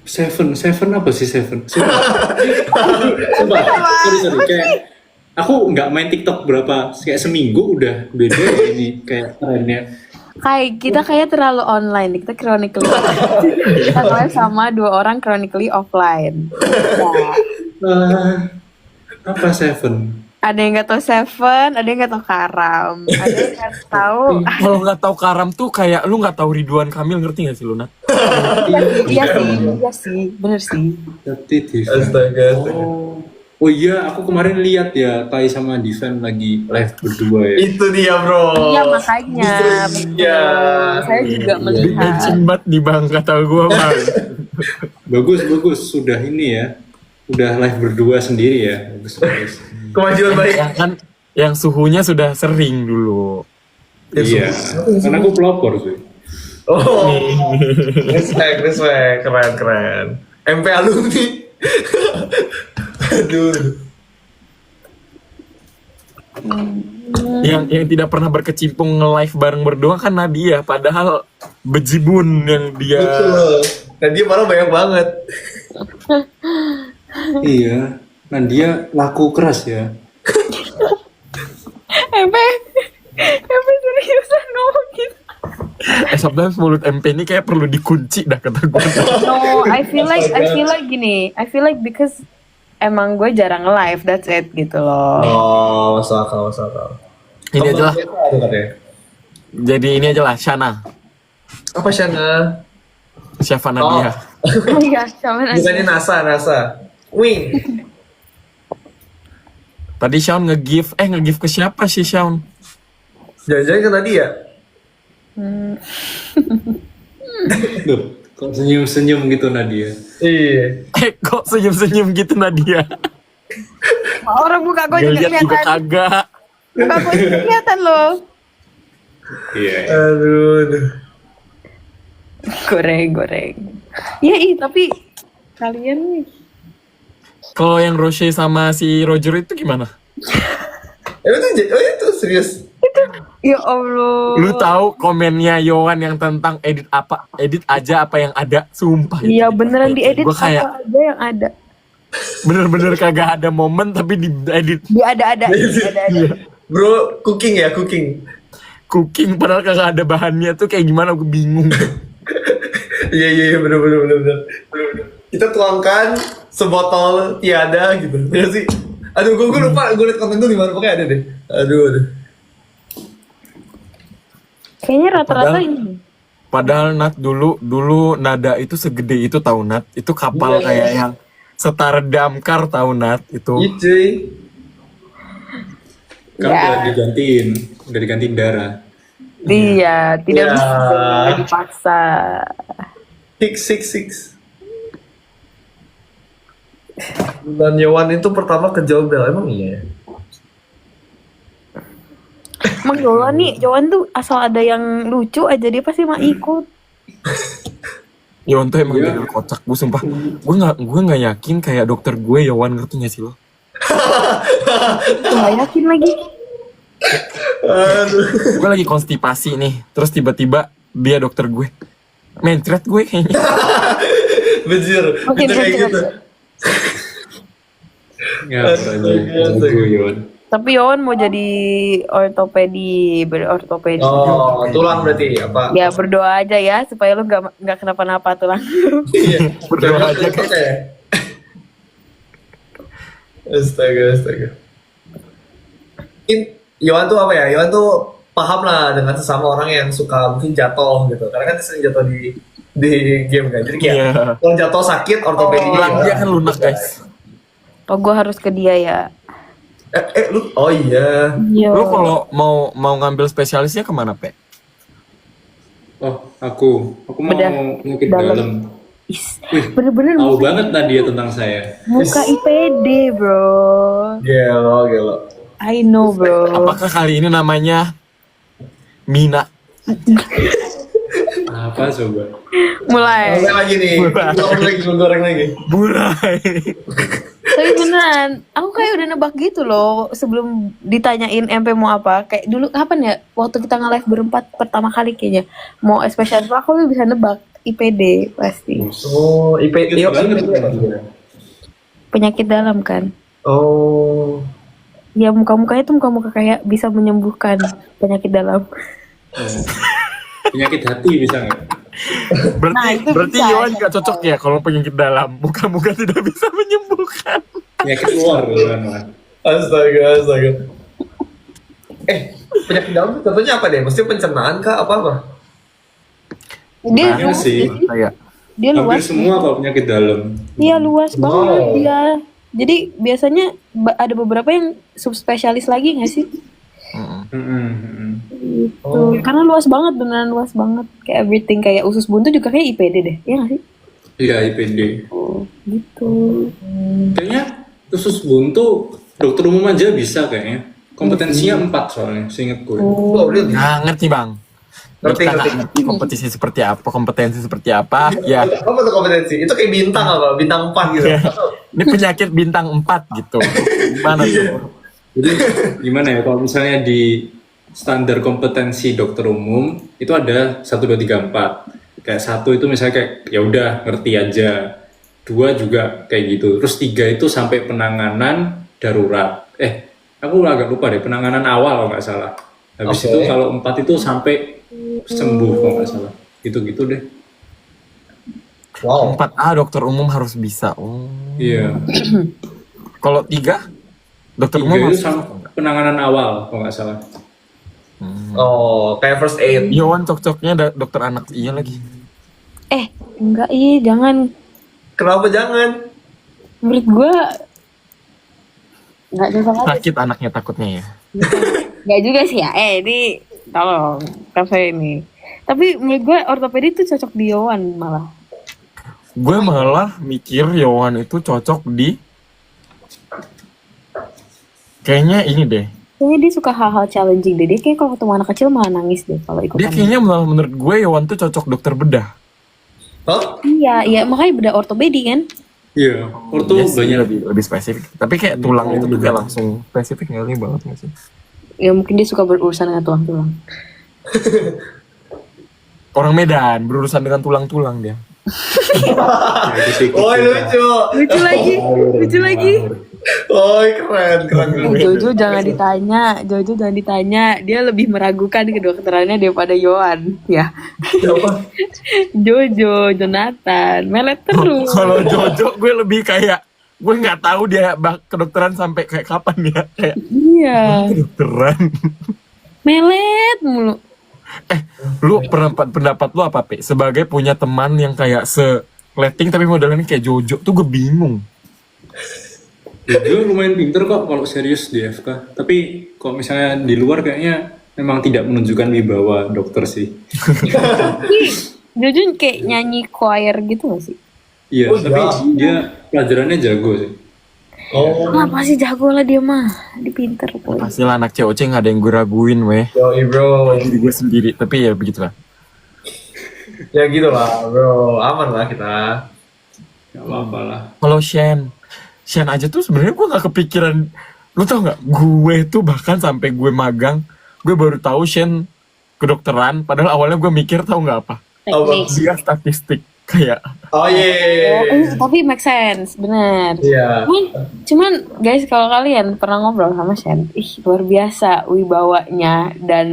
Seven apa sih Seven? Sumpah, sorry. Kayak aku nggak main TikTok kayak seminggu udah beda ya ini kayak trennya. Kita kayak terlalu online, kita chronically kita live sama 2 orang chronically offline. Ya. Apa Seven? Ada yang nggak tahu Seven, ada yang nggak tahu Karam, ada yang nggak tahu. Kalau nggak tahu Karam tuh kayak lu nggak tahu Ridwan Kamil, ngerti gak sih lu Nat? Iya sih, bener sih. TV. Astaga. Oh iya, aku kemarin lihat ya Tai sama Divan lagi live berdua ya. Itu dia, bro. Iya makanya. Iya. Saya juga melihat. Bensin banget nih bang kata gue bang. Bagus sudah ini ya. Udah live berdua sendiri ya. Bagus. Kemajuan baik. Yang kan yang suhunya sudah sering dulu. Iya. Karena aku pelopor sih. Oh. Respect. Keren. MP alumni. Aduh. Yang tidak pernah berkecimpung nge-live bareng berdua kan Nadia, padahal bejibun yang dia. Betul. Dan dia malah banyak banget. Iya. Nah dia laku keras ya. MP seriusan ngomong gitu. Sometimes mulut MP ini kayak perlu dikunci dah kata gue. No, I feel like gini. I feel like because emang gue jarang live, that's it gitu loh. Oh, masuk akal. Ini aja lah. Ada katanya. Jadi ini aja lah Shana, Apa Shana? Syafa Nadia. Oh iya, sama nasi. Bukannya NASA. Wing. Tadi Shaun nge-give ke siapa sih Shaun? Jangan-jangan ke Nadia. Duh, kok senyum gitu Nadia. Iya. Kok senyum-senyum gitu Nadia? Orang muka gue juga Ngeliat juga kelihatan. kagak. Muka gue juga kelihatan loh. Iya. Aduh. Goreng. Ya tapi kalian nih. Kalau yang Roche sama si Roger itu gimana? Itu serius. Ya Allah. Lu tahu komennya Yowan yang tentang edit aja apa yang ada, sumpah. Iya beneran diedit Gua kayak apa aja yang ada. Bener-bener kagak ada momen tapi diedit Dia ada. Bro, cooking ya, cooking. cooking padahal kagak ada bahannya tuh kayak gimana aku bingung. Iya, bener. Kita tuangkan sebotol tiada gitu. Ya sih. Aduh, gue lupa, gue liat konten itu di mana, pokoknya ada deh. Aduh. Kayaknya rata-rata Padahal- ini. Padahal Nat dulu nada itu segede itu tahu Nat. Itu kapal Iya. kayak yang setara damkar tahu Nat itu. Iya cuy. Kan Ya. udah digantiin darah. Iya, tidak Ya. bisa dipaksa. Six. Dan Yowan itu pertama ke Jogja, emang iya ya? Emang Jowan tuh asal ada yang lucu aja dia pasti mah ikut. Yowan tuh emang Iya. bener kocak, gue sumpah. Gue nggak yakin kayak dokter gue Yowan, ngerti nggak sih lo? Nggak yakin lagi. Aduh. Gue lagi konstipasi nih, terus tiba-tiba dia dokter gue. Mencret gue kayaknya. Bejir, Makin itu kayak kecil. gitu. Ya, jago Yon. Tapi Yowan mau jadi berortopedi. Oh, tulang berarti apa? Ya berdoa aja ya supaya lu nggak kenapa-napa tulang. Iya, Berdoa aja, kayak. Ya? Astaga. Yohan tuh apa ya? Yohan tuh paham lah dengan sesama orang yang suka mungkin jatuh gitu. Karena kan dia sering jatuh di game kan. Jadi kayak Iya. kalau jatuh sakit ortopedinya. Tulang dia kan lunak guys. Oh gue harus ke dia ya. Lu oh iya. Iya. Lo kalau mau ngambil spesialisnya kemana Pe? Oh, aku mau Bedah. penyakit Dalam. dalam. Is, Wih, bener-bener tahu banget Nadia tentang saya. muka IPD bro. Gelo. I know bro. Apakah kali ini namanya Mina? Apa coba? Mulai. Goreng lagi nih. Goreng lagi. Burai. Tapi beneran, aku kayak udah nebak gitu loh sebelum ditanyain MP mau apa. Kayak dulu kapan ya? Waktu kita nge-live berempat pertama kali kayaknya. Mau spesial aku tuh bisa nebak IPD pasti. Oh, Ikut Iya, banget. Penyakit dalam kan. Oh. Ya muka-mukanya tuh muka-muka kayak bisa menyembuhkan penyakit dalam. Penyakit hati bisa nggak? Berarti Nah, itu berarti bisa. Yohan gak cocok ya kalau penyakit dalam. Muka-muka tidak bisa menyembuhkan. Penyakit luar kan? Wan? Astaga. Penyakit dalam itu contohnya apa deh? Mesti pencernaan kah? Apa? Dia Iya luas sih. sih. Kayak Dia Hampir luas. semua kalau penyakit dalam. Iya luas banget Wow. dia. Jadi biasanya ada beberapa yang subspesialis lagi nggak sih? Gitu. Karena luas banget, beneran luas banget. Kayak everything, kayak usus buntu juga kayak IPD deh. Iya nggak sih? Iya, IPD. Oh, gitu. Kayaknya khusus buntu dokter umum aja bisa kayaknya. Kompetensinya 4 soalnya, seingat gue. Oh, really? nah, ngerti bang. Ngerti. Kita nggak ngerti kompetisi seperti apa, kompetensi seperti apa. Ya, Apa tuh kompetensi? Itu kayak bintang apa? Bintang 4 gitu. ya. Ini penyakit bintang 4 gitu. Gimana tuh? Jadi gimana ya kalau misalnya di standar kompetensi dokter umum itu ada 1 2 3 4. Kayak 1 itu misalnya kayak ya udah ngerti aja. 2 juga kayak gitu. Terus 3 itu sampai penanganan darurat. Aku agak lupa deh, penanganan awal kalau nggak salah. Habis Oke. itu kalau 4 itu sampai sembuh kalau nggak salah. Gitu-gitu deh. Wow. 4A dokter umum harus bisa. Oh. Iya. Kalau 3 dokter 3 umum itu harus sampai penanganan awal kalau nggak salah. Oh, kayak first aid. Yohan cocoknya dokter anak iya lagi. Enggak, jangan. Kenapa jangan? Menurut gua nggak cocok aja. Sakit anaknya takutnya ya. Nggak juga sih ya. Ini tolong, kafe ini. Tapi menurut gua ortopedi tuh cocok di Yowan malah. Gue malah mikir Yohan itu cocok di kayaknya ini deh. Kayaknya dia suka hal-hal challenging deh. Dia kayak kalau ketemu anak kecil malah nangis deh kalau ikutan. Dia kayaknya malah menurut gue Yohan tuh cocok dokter bedah. Hah? Iya, makanya beda ortopedi kan. Iya. Orto Iya sih, banyak. lebih spesifik. Tapi kayak tulang itu juga langsung spesifik nggak banget nggak sih? Ya mungkin dia suka berurusan dengan tulang-tulang. Orang Medan berurusan dengan tulang-tulang dia. Ya, itu sih Woi kita. lucu. Lucu lagi, lucu lagi. Woi keren. Jojo jangan ditanya. Dia lebih meragukan kedokterannya daripada Yohan. Ya. Siapa? Jojo, Jonathan, melet terus. Kalau Jojo gue lebih kayak gue nggak tahu dia kedokteran sampai kayak kapan ya, kayak Iya, kedokteran. melet mulu. Lu pendapat lu apa, Pe? Sebagai punya teman yang kayak se-letting tapi modelannya kayak Jojo tuh gue bingung. Jojo lumayan pinter kok kalau serius di FK. Tapi kalau misalnya di luar kayaknya memang tidak menunjukkan wibawa dokter sih. Tapi Jojo kayak nyanyi choir gitu gak sih? Iya, Oh, tapi iya. dia pelajarannya jago sih. Oh, Kenapa sih jago lah dia mah? Dia pinter boy. Pastilah anak COC nggak ada yang gue raguin, weh. yoi bro. Diri gue sendiri, tapi ya begitulah. Ya gitu lah bro, aman lah kita. Gak apa-apa lah. Kalau Shen aja tuh sebenarnya gue nggak kepikiran. Lu tau nggak? Gue tuh bahkan sampai gue magang, gue baru tahu Shen kedokteran. Padahal awalnya gue mikir tahu nggak apa? Teknik. Dia statistik kayak. Oh iya. Tapi make sense, bener. Iya. Cuman guys, kalau kalian pernah ngobrol sama Shen, luar biasa wibawanya dan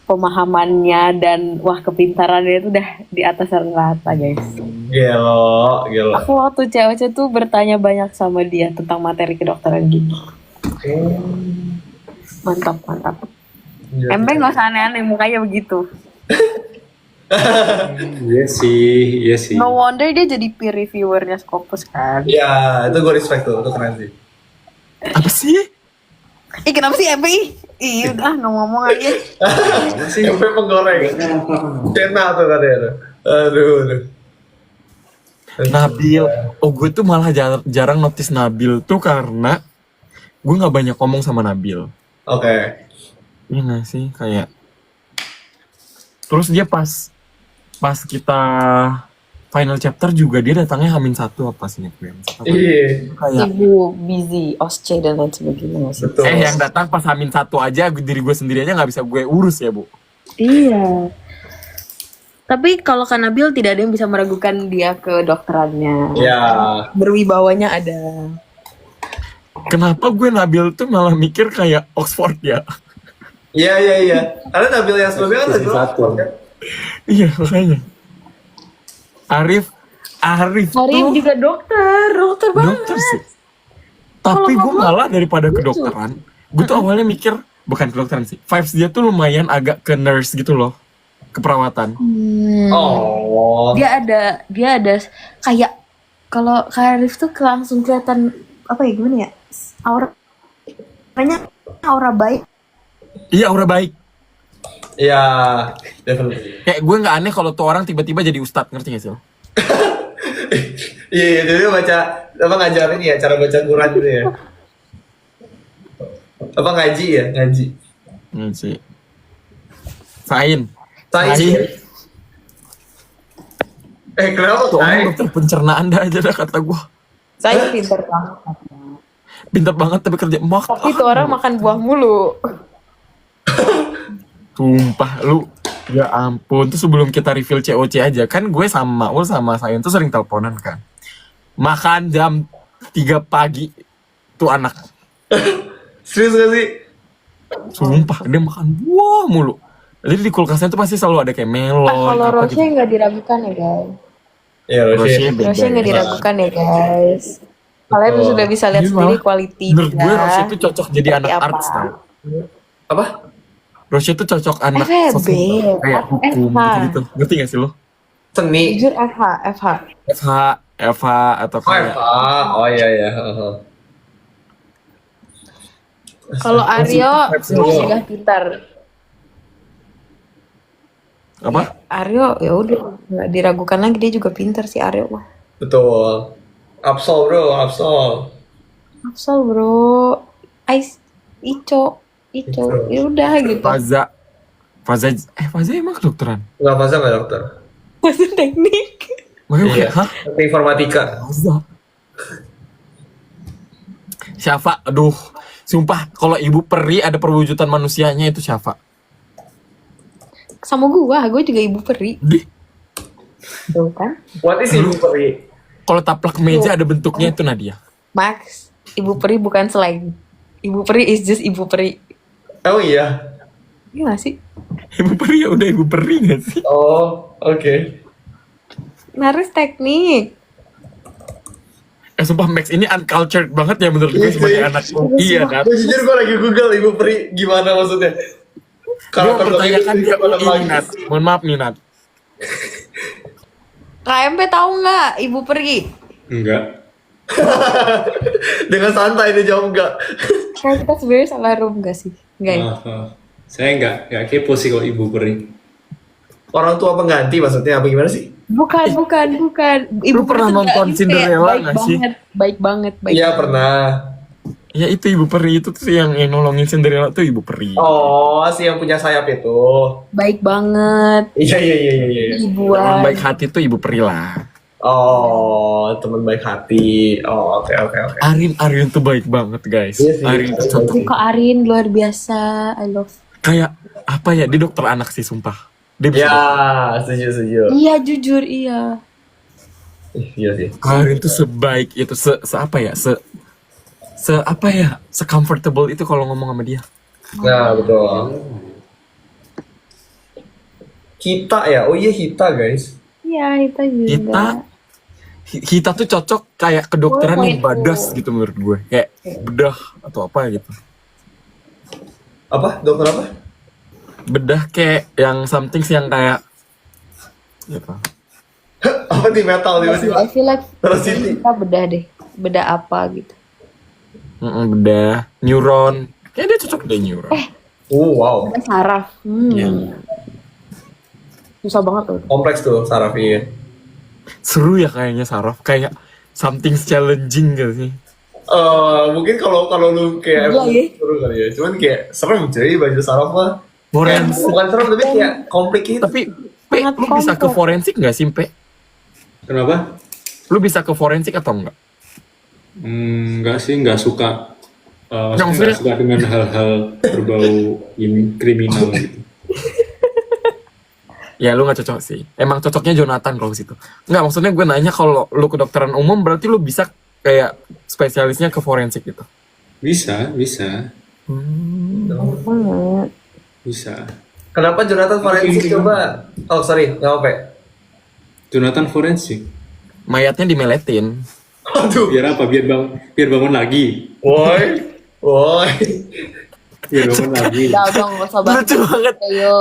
pemahamannya dan wah kepintarannya itu udah di atas rata guys. Gelo. Aku waktu cewek tuh bertanya banyak sama dia tentang materi kedokteran gini. Mantap. Iya. Embeng gak usah aneh-aneh mukanya begitu. Iya sih. No wonder dia jadi peer reviewernya Scopus kan. Iya, itu gue respect tuh, itu keren sih. Apa sih? Kenapa sih Embeng? Udah gak ngomong aja. Apa sih? Sampai penggoreng. Cena tuh katanya tuh. Aduh. Nabil. Oh, gue tuh malah jarang notice Nabil tuh karena gue nggak banyak ngomong sama Nabil. Oke. Iya nggak sih, kayak. Terus dia pas kita final chapter juga dia datangnya H-1 apa sih gue? Iya, Kayak Ibu busy, OSCE dan lain sebagainya nggak sih? betul. yang datang pas H-1 aja diri gue sendiri aja nggak bisa gue urus ya, Bu. Iya. Tapi kalau Kanabil tidak ada yang bisa meragukan dia ke dokterannya. Iya. Berwibawanya ada. Kenapa gue Nabil tuh malah mikir kayak Oxford ya? Iya. Karena Nabil yang sebelumnya kan Versi satu. Iya, makanya. Arif Arif tuh juga dokter banget. dokter sih. Tapi gue malah daripada kedokteran, gue tuh awalnya mikir bukan kedokteran sih. Vibes dia tuh lumayan agak ke nurse gitu loh, keperawatan. Oh. Dia ada kayak kalau Arif tuh langsung kelihatan apa ya gimana ya? Aura baik. Iya, aura baik. Iya, definitely. Kayak gue nggak aneh kalau tuh orang tiba-tiba jadi ustadz, ngerti gak sih lo? Iya, jadi baca apa ngajarin ya, cara baca Quran gitu ya. Apa ngaji ya, ngaji. Nggak sih. Sain. Sains. Kenapa Tuh orang Sains? dokter pencernaan dah aja dah kata gue. Saya pinter banget. Pintar banget tapi kerja emak. Tapi tuh orang makan buah mulu. Sumpah lu. Ya ampun. Tuh sebelum kita reveal COC aja. Kan gue sama Maul sama Sain tuh sering teleponan kan. Makan jam 3 pagi. Tuh anak. Serius gak sih? Sumpah dia makan buah mulu. Jadi di kulkasnya tuh pasti selalu ada kayak melon. Kalau apa Roche nggak diragukan ya guys. Iya, Roche Roche. beda. Roche nggak diragukan ya guys. Kalian Betul. sudah bisa lihat Dia sendiri malah- quality Menurut gue dia. Roche itu cocok jadi Seperti anak apa. arts tau. Apa? Roche itu cocok anak FEB. sosial, kayak hukum FH. gitu. Ngerti gak sih lo? Seni. Jujur FH. FH atau Oh, kayak Oh iya. Kalau Aryo Vibes-nya sudah pintar. apa? Aryo ya udah nggak diragukan lagi, dia juga pintar sih Aryo mah. Betul. Absol bro, Absol. Absol bro. Ico. Ya udah gitu. Faza emang kedokteran? Enggak masa nggak dokter? Masuk teknik. Makanya Iya. kayak, hah? Teknik informatika. Faza? Syafa, aduh. Sumpah, kalau ibu peri ada perwujudan manusianya itu Syafa. Sama gue juga ibu peri. Tuh kan. What is ibu peri? Kalau taplak meja ada bentuknya itu Nadia. Max, ibu peri bukan slang. Ibu peri is just ibu peri. Oh iya. Iya gak sih? Ibu peri ya udah ibu peri gak sih? Oh, oke. Harus teknik. Sumpah Max ini uncultured banget ya menurut gue sebagai anak. Iya, Nat. Gue jujur gue lagi Google ibu peri gimana maksudnya. Gue pertanyakan dia gimana ini, Nat. Mohon maaf nih, Nat. KMP tahu nggak ibu peri? Enggak. Dengan santai dia jawab enggak. Kayak kita sebenarnya salah room gak sih? Enggak ya? Maaf. Saya enggak kepo sih kalau ibu peri. Orang tua pengganti maksudnya apa gimana sih? Bukan. Lu pernah tuh nonton kayak Cinderella baik nggak sih? Baik banget. Iya pernah. Ya itu ibu peri itu tuh yang nolongin Cinderella tuh ibu peri. Oh, si yang punya sayap itu. Baik banget. Iya. Teman Ibuan. baik hati tuh ibu peri lah. Oh, teman baik hati. Oh, oke. Arin tuh baik banget guys. Iya sih. Arin tuh contoh. Suka Arin luar biasa. I love. Kayak apa ya? Dia dokter anak sih sumpah. Dia bisa. Ya, setuju. Iya jujur iya. Iya sih. Arin tuh sebaik itu se apa ya? Se apa ya? Se comfortable itu kalau ngomong sama dia. Nah, betul. Hita ya? Oh iya Hita guys. Iya itu juga. Hita tuh cocok kayak kedokteran yang Oh, badas gitu menurut gue. Kayak bedah atau apa gitu. Apa? Dokter apa? Bedah kayak yang something sih yang kayak gitu. Apa di metal tiba-tiba? I feel like Terus Siti. kita bedah deh. Bedah apa gitu. Bedah neuron. Kayak dia cocok deh neuron. Oh wow. Bedah saraf. Iya. Susah banget tuh. Kompleks tuh sarafnya. Seru ya kayaknya saraf. Kayak something challenging gitu sih. Mungkin kalau lu kayak Enggak ya. seru kali ya. Cuman kayak serem cuy baju saraf mah. Forensik. Bukan serem tapi kayak complicated. Tapi Pe, Sangat lu bisa ke kompleks. forensik nggak sih, Pe? Kenapa? Lu bisa ke forensik atau enggak? Enggak sih, enggak suka. Maksudnya maksudnya- enggak suka dengan hal-hal berbau ini kriminal gitu. Ya lu nggak cocok sih. Emang cocoknya Jonathan kalau ke situ. Nggak, maksudnya gue nanya kalau lu kedokteran umum berarti lu bisa kayak spesialisnya ke forensik gitu. Bisa. Banget. Bisa. Kenapa Jonathan forensik coba? Oh sorry, nggak apa-apa. Jonathan forensik. Mayatnya dimeletin. Aduh. Biar apa? Biar bangun lagi. Woi. Biar bangun lagi. Udah dong, gak usah banget. Lucu banget. Ayo.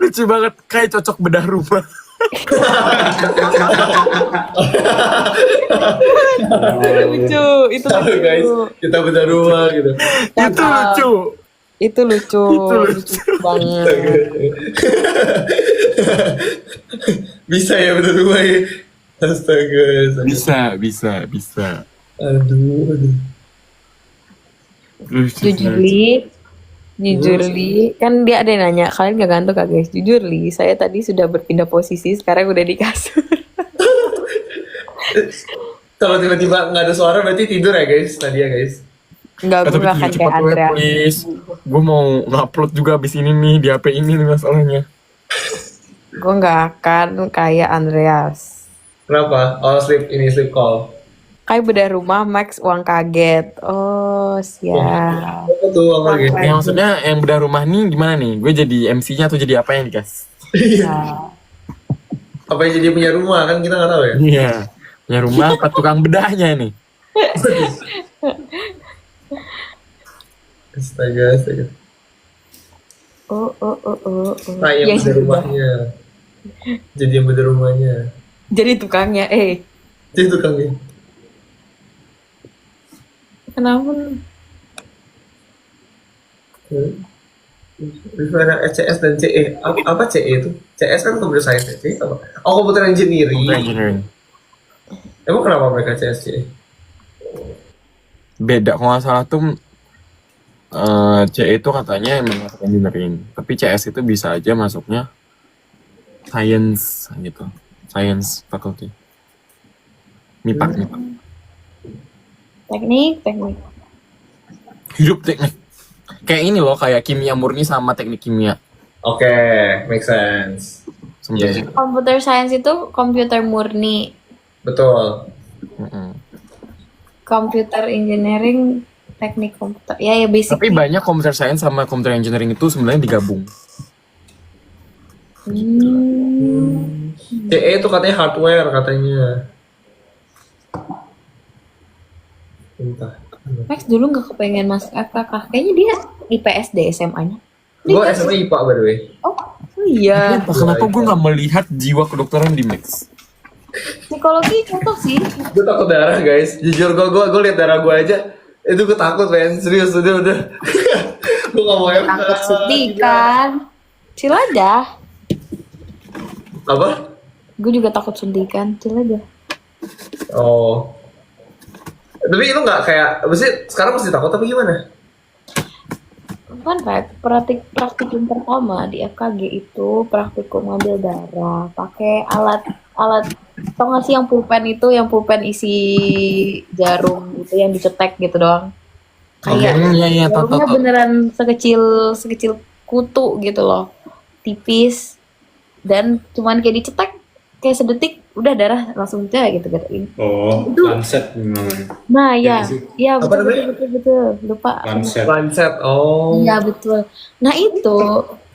Lucu banget. Kayak cocok bedah rumah. Lucu, itu Halo guys, kita bedah rumah gitu. Itu lucu. Itu lucu. lucu. Lucu banget. Bisa ya bedah rumah ya. Astaga. Bisa. Aduh. Lucu. Jujur Li, kan dia ada yang nanya, kalian gak ngantuk gak guys? Jujur Li, saya tadi sudah berpindah posisi, sekarang udah di kasur. Kalau tiba-tiba nggak ada suara berarti tidur ya guys, tadi ya guys. Enggak, gue Tapi gak akan cepat kayak web, Andrea. please. Gue mau ngupload juga abis ini nih di HP ini nih masalahnya. Gue gak akan kayak Andreas. Kenapa? Oh sleep call. Kayak bedah rumah, Max uang kaget. Oh, siap. Apa tuh apa gitu? Ya, maksudnya yang bedah rumah nih gimana nih? Gue jadi MC-nya atau jadi apa yang dikasih? Nah, Apa yang jadi punya rumah kan kita nggak tahu ya. Iya. Punya rumah apa tukang bedahnya nih? Astaga. oh. Nah yang bedah rumahnya. Jadi yang bedah rumahnya. Jadi tukangnya, Jadi tukangnya. kenapa? Anak CS dan CE. Apa CE itu? CS kan computer science. CE apa? Oh computer engineering. Engineering. Emang kenapa mereka CS CE? Beda kalau nggak salah tuh CE itu katanya emang masuk engineering, tapi CS itu bisa aja masuknya science gitu, science faculty. MIPA. Teknik. Hidup teknik. Kayak ini loh, kayak kimia murni sama teknik kimia. Oke, make sense. sebenarnya. Computer science itu komputer murni. Betul. Mm-mm. Computer engineering teknik komputer. Ya basic. Tapi banyak computer science sama computer engineering itu sebenarnya digabung. CE itu katanya hardware katanya. Entah. Max dulu nggak kepengen masuk FKK. Kayaknya dia IPS deh SMA-nya. Gue SMA IPA by the way. Oh iya. Entah kenapa gue nggak melihat jiwa kedokteran di Max. Psikologi cocok sih. Gue takut darah guys. Jujur gue lihat darah gue aja. Itu gue takut men. Serius udah. Gue gak mau Takut suntikan. Chill aja. Apa? Gue juga takut suntikan. Chill aja. Oh. Tapi lu nggak kayak, maksudnya sekarang masih takut tapi gimana? Kan praktikum pertama di FKG itu praktikum ngambil darah. Pakai alat tau gak sih yang pulpen isi jarum gitu yang dicetek gitu doang. Kayak Iya, jarumnya beneran sekecil kutu gitu loh, tipis dan cuman kayak dicetek kayak sedetik udah darah langsung aja gitu ini. Oh, Lancet namanya. Nah Iya ya, sih. iya Apa betul lupa. Lancet. Lancet, oh. Iya betul. Nah itu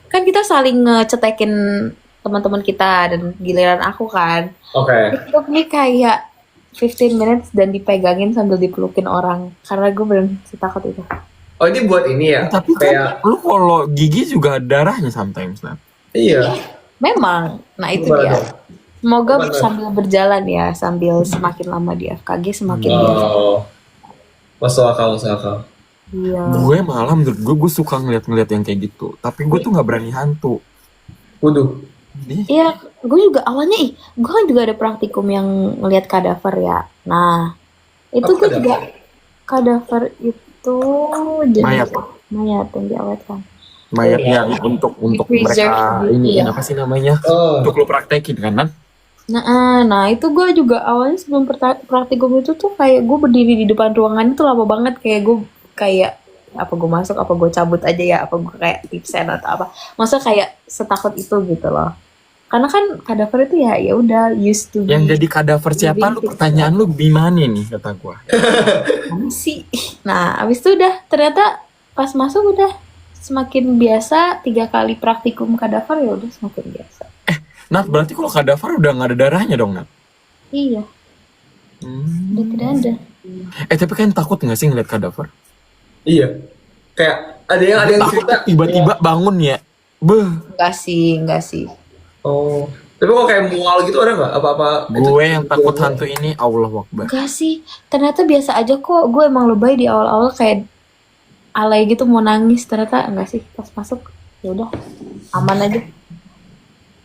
kan kita saling ngecetekin teman-teman kita dan giliran aku kan. Oke. Itu nih kayak 15 minutes dan dipegangin sambil dipelukin orang karena gue bener takut itu. Oh ini buat ini ya? Tapi kan lu kalau gigi juga darahnya sometimes lah. Iya. Memang, nah itu Gimana dia. dong? Semoga Gimana? sambil berjalan ya, sambil semakin lama di FKG semakin biasa. Oh. Masuk akal. Iya. Gue malah menurut gue suka ngeliat yang kayak gitu. Tapi gue tuh nggak berani hantu. Waduh. Iya, gue juga awalnya gue kan juga ada praktikum yang ngeliat kadaver ya. Nah, itu Apa gue juga kadaver itu Mayat. mayat yang diawetkan. Mayat yang untuk Preserve mereka gitu ini ya. apa sih namanya? Oh. Untuk lo praktekin kan? Nah itu gue juga awalnya sebelum praktikum itu tuh kayak gue berdiri di depan ruangan itu lama banget kayak gue kayak apa gue masuk apa gue cabut aja ya apa gue kayak tipsen atau apa. Maksudnya kayak setakut itu gitu loh. Karena kan kadaver itu ya udah used to be. Yang jadi kadaver siapa lu? Pertanyaan lu gimana nih kata gue? Apa sih? Nah abis itu udah ternyata pas masuk udah semakin biasa 3 kali praktikum kadaver ya udah semakin biasa. Nat, berarti kalau kadaver udah nggak ada darahnya dong, Nat? Iya, udah tidak ada. Tapi kan takut nggak sih ngeliat kadaver? Iya. Kayak ada yang Takut cerita. tiba-tiba bangun ya. Beuh, Enggak sih. Oh. Tapi kok kayak mual gitu ada nggak? Apa-apa? gue yang takut hantu ini Allah Akbar. Enggak sih, ternyata biasa aja kok. Gue emang lebay di awal-awal kayak alay gitu mau nangis. Ternyata enggak sih, pas masuk ya udah aman aja.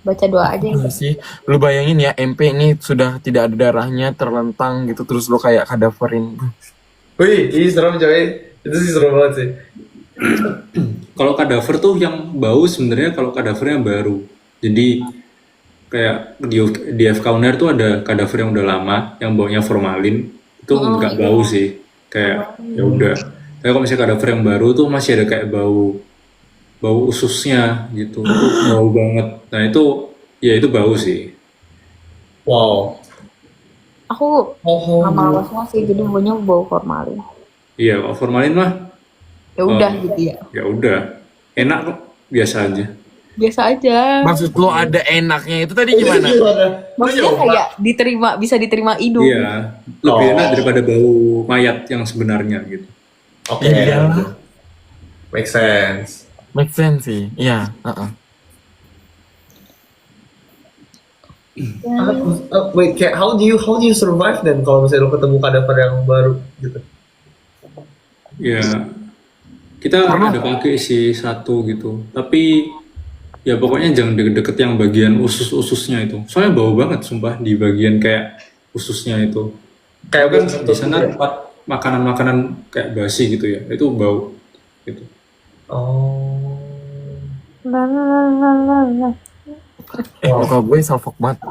Baca doa aja Iya sih, lu bayangin ya MP ini sudah tidak ada darahnya terlentang gitu terus lu kayak kadaverin. Wih, ini serem coy. Itu sih serem banget sih. Kalau kadaver tuh yang bau sebenarnya kalau kadavernya baru. Jadi kayak di FK Unair tuh ada kadaver yang udah lama, yang baunya formalin, itu nggak bau sih. Kayak ya udah. Tapi kalau misalnya kadaver yang baru tuh masih ada kayak bau ususnya gitu, itu bau banget. Nah itu itu bau sih. Wow. aku nggak malas semua sih, jadi baunya bau formalin. Iya, kalau formalin mah Ya udah gitu ya. ya udah enak kok, biasa aja. Biasa aja. Maksud lu ada enaknya itu tadi gimana? Maksudnya kayak bisa diterima hidung. Iya, lebih enak daripada bau mayat yang sebenarnya gitu. Oke. Iya. Make sense. Make sense sih. Iya, Wait, kayak how do you survive then kalau misalnya lo ketemu kadaver yang baru gitu? Ya, kita ada pakai sih satu gitu. Tapi ya pokoknya jangan deket-deket yang bagian usus-ususnya itu. Soalnya bau banget sumpah di bagian kayak ususnya itu. Kayak Kan di sana tempat makanan-makanan kayak basi gitu ya. Itu bau gitu. Oh. Kalau gue salfok banget.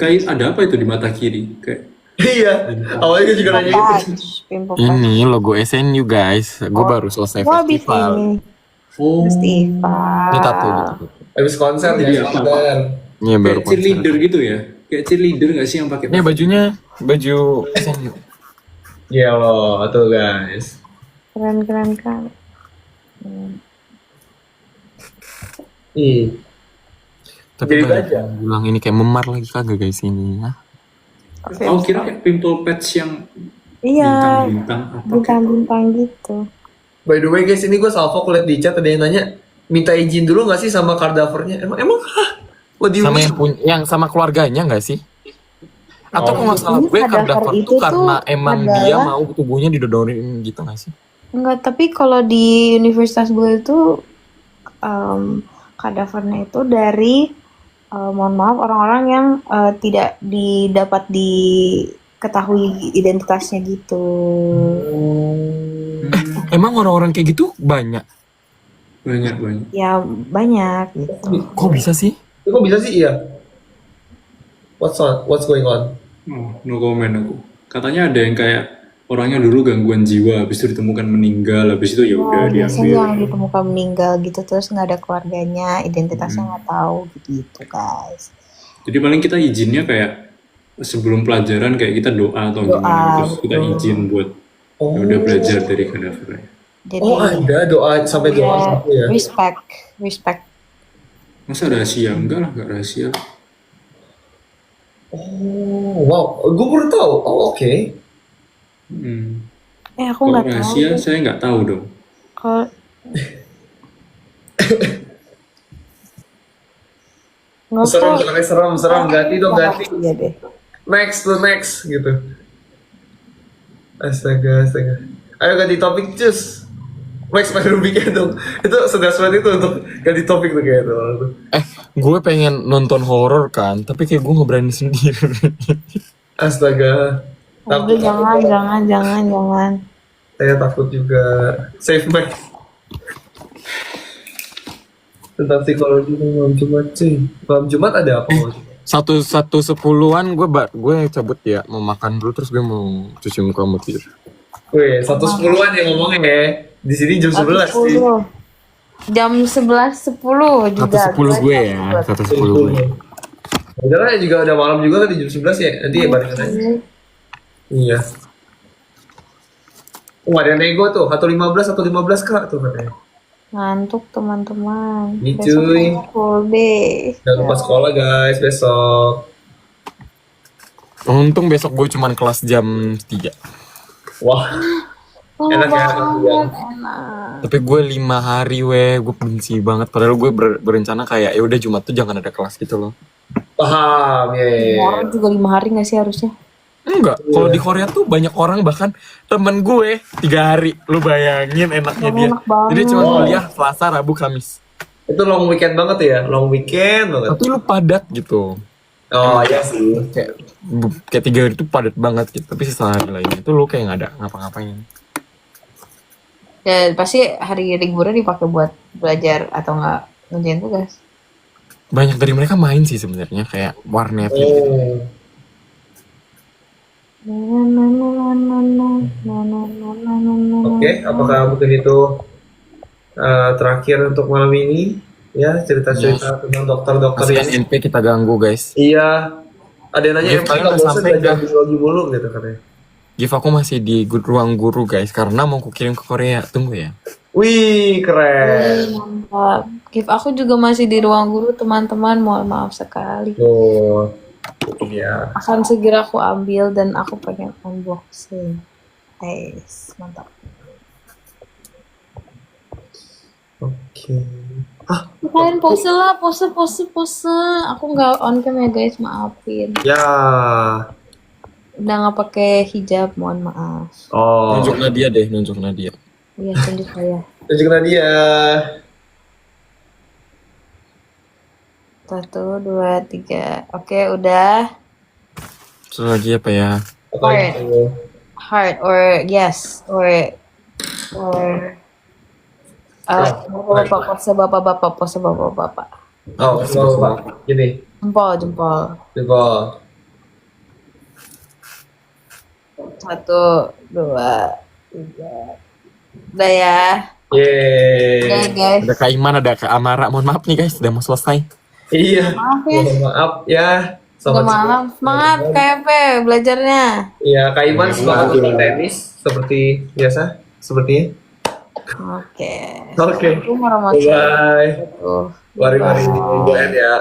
Kayak ada apa itu di mata kiri? Kayak Iya. Awalnya gue juga nanya gitu. Pimple patch. Ini logo SNU guys. Gue baru selesai Gua habis festival. ini. Oh, Festival. Ini tato gitu. Habis konser Jadi ya, apa? konser. Ini yang baru kayak cheerleader konser. gitu ya? Kayak cheerleader nggak sih yang pakai? Ini bajunya baju SMU. Iya loh, tuh guys. Keren keren kan. Ih, Tapi Jadi banyak aja. yang bilang ini kayak memar lagi kagak guys ini ya. Oh, kira kayak pimple patch yang Iya, bintang-bintang apa? bintang-bintang gitu. by the way guys, ini gue salvo kulihat di chat ada yang nanya minta izin dulu nggak sih sama cadavernya? Emang hah? What do you Sama mean? yang punya, yang sama keluarganya nggak sih? Atau kalau nggak salah Ini gue cadaver cadaver itu tuh karena tuh emang dia adalah- mau tubuhnya didodorin gitu nggak sih? Enggak, tapi kalau di universitas gue itu kadavernya itu dari mohon maaf orang-orang yang tidak didapat diketahui identitasnya gitu. Emang orang-orang kayak gitu banyak. Banyak. Ya banyak gitu. Kok bisa sih? Itu kok bisa sih iya? What's going on? Oh, no comment aku. Katanya ada yang kayak orangnya dulu gangguan jiwa, habis itu ditemukan meninggal, habis itu ya udah Nah, biasanya diambil. yang ditemukan meninggal gitu terus nggak ada keluarganya, identitasnya nggak tahu gitu guys. Jadi paling kita izinnya kayak sebelum pelajaran kayak kita doa atau Doa, gimana, terus kita betul. izin buat Oh. ya udah belajar dari kadavernya. Jadi Oh ada doa sampai doa ya, gitu ya? respect. Masa rahasia? Enggak lah, enggak rahasia. Oh wow, gue baru tahu. Oh oke. Hmm. Aku Kalau nggak tahu. rahasia saya nggak tahu dong. Kalau nggak Serem, usah. serem. Ganti dong, ganti. Iya deh. Next gitu. Astaga. Ayo ganti topik cus. Max main Rubiknya dong. Itu sedas banget itu untuk ganti topik tuh kayak tuh. Gue pengen nonton horor kan, tapi kayak gue nggak berani sendiri. Astaga. Aduh, jangan. Saya takut juga. Save Max. Tentang psikologi malam Jumat cuy. Malam Jumat ada apa? Satu sepuluhan gue cabut ya, mau makan dulu terus gue mau cuci muka mau tidur. Wih, 110-an yang ngomongnya ya. Di sini jam 11 sih. 10. Jam 11.10 juga. 110 gue ya, 110 gue. Udah lah juga udah malam juga kan di jam 11 ya. Nanti ya barengan aja. Iya. Oh ada yang nego tuh, 115 kak tuh katanya. Ngantuk teman-teman. Nih, Besok cuy. full day. Jangan lupa sekolah guys besok. Untung besok gue cuman kelas jam 3. Wah, Oh, Enak ya, banget, enak. Tapi gue 5 hari gue benci banget. Padahal gue berencana kayak ya udah Jumat tuh jangan ada kelas gitu loh. paham ya. Orang juga 5 hari nggak sih harusnya? Enggak, kalau di Korea tuh banyak orang bahkan temen gue 3 hari. Lu bayangin enaknya dia. Enak banget. Jadi cuma kuliah Selasa, Rabu, Kamis. Itu long weekend banget ya, long weekend banget. Tapi lu padat gitu. Oh iya sih. Kayak 3 hari itu padat banget gitu. Tapi sisa hari lainnya itu lu kayak nggak ada ngapa-ngapain. Ya pasti hari liburnya dipakai buat belajar atau nggak ngerjain tugas. Banyak dari mereka main sih sebenarnya kayak warnet gitu. Oh. Oke, apakah mungkin itu terakhir untuk malam ini? Ya, cerita-cerita tentang dokter-dokter Kasihan NP kita ganggu guys. Iya. Ada yang nanya, Iya, MP kalian nggak udah bosan sampai belajar dah. biologi mulu gitu katanya. Giv aku masih di ruang guru guys karena mau kukirim ke Korea. Tunggu ya. Wih, keren. Mantap. Gift aku juga masih di ruang guru teman-teman. Mohon maaf sekali. Tuh. Iya. Akan segera aku ambil dan aku pengen unboxing. Guys, mantap. Oke. Kalian pose lah, pose. Aku nggak on cam ya guys, maafin. Ya. Udah nggak pakai hijab, mohon maaf. Oh. Nunjuk Nadia deh, nunjuk Nadia. Iya, tunjuk saya. Tunjuk Nadia. 1, 2, 3. Oke, udah. Terus lagi apa ya? Apa itu? Heart or yes or bapak-bapak, pose bapak-bapak. Oh, coba Pak. Gini. Jempol. Coba. 1, 2, 3. Udah ya. Yeay. Oke guys. Ada Kak Iman, ada Kak Amara. Mohon maaf nih guys, udah mau selesai. Iya. Maaf ya. Mohon maaf ya. Udah Selamat malam. Semangat KP belajarnya. Iya, Kak Iman semangat untuk tenis seperti biasa, sepertinya. Oke. Oke. Assalamualaikum warahmatullahi Bye. wabarakatuh. Mari-mari di end ya.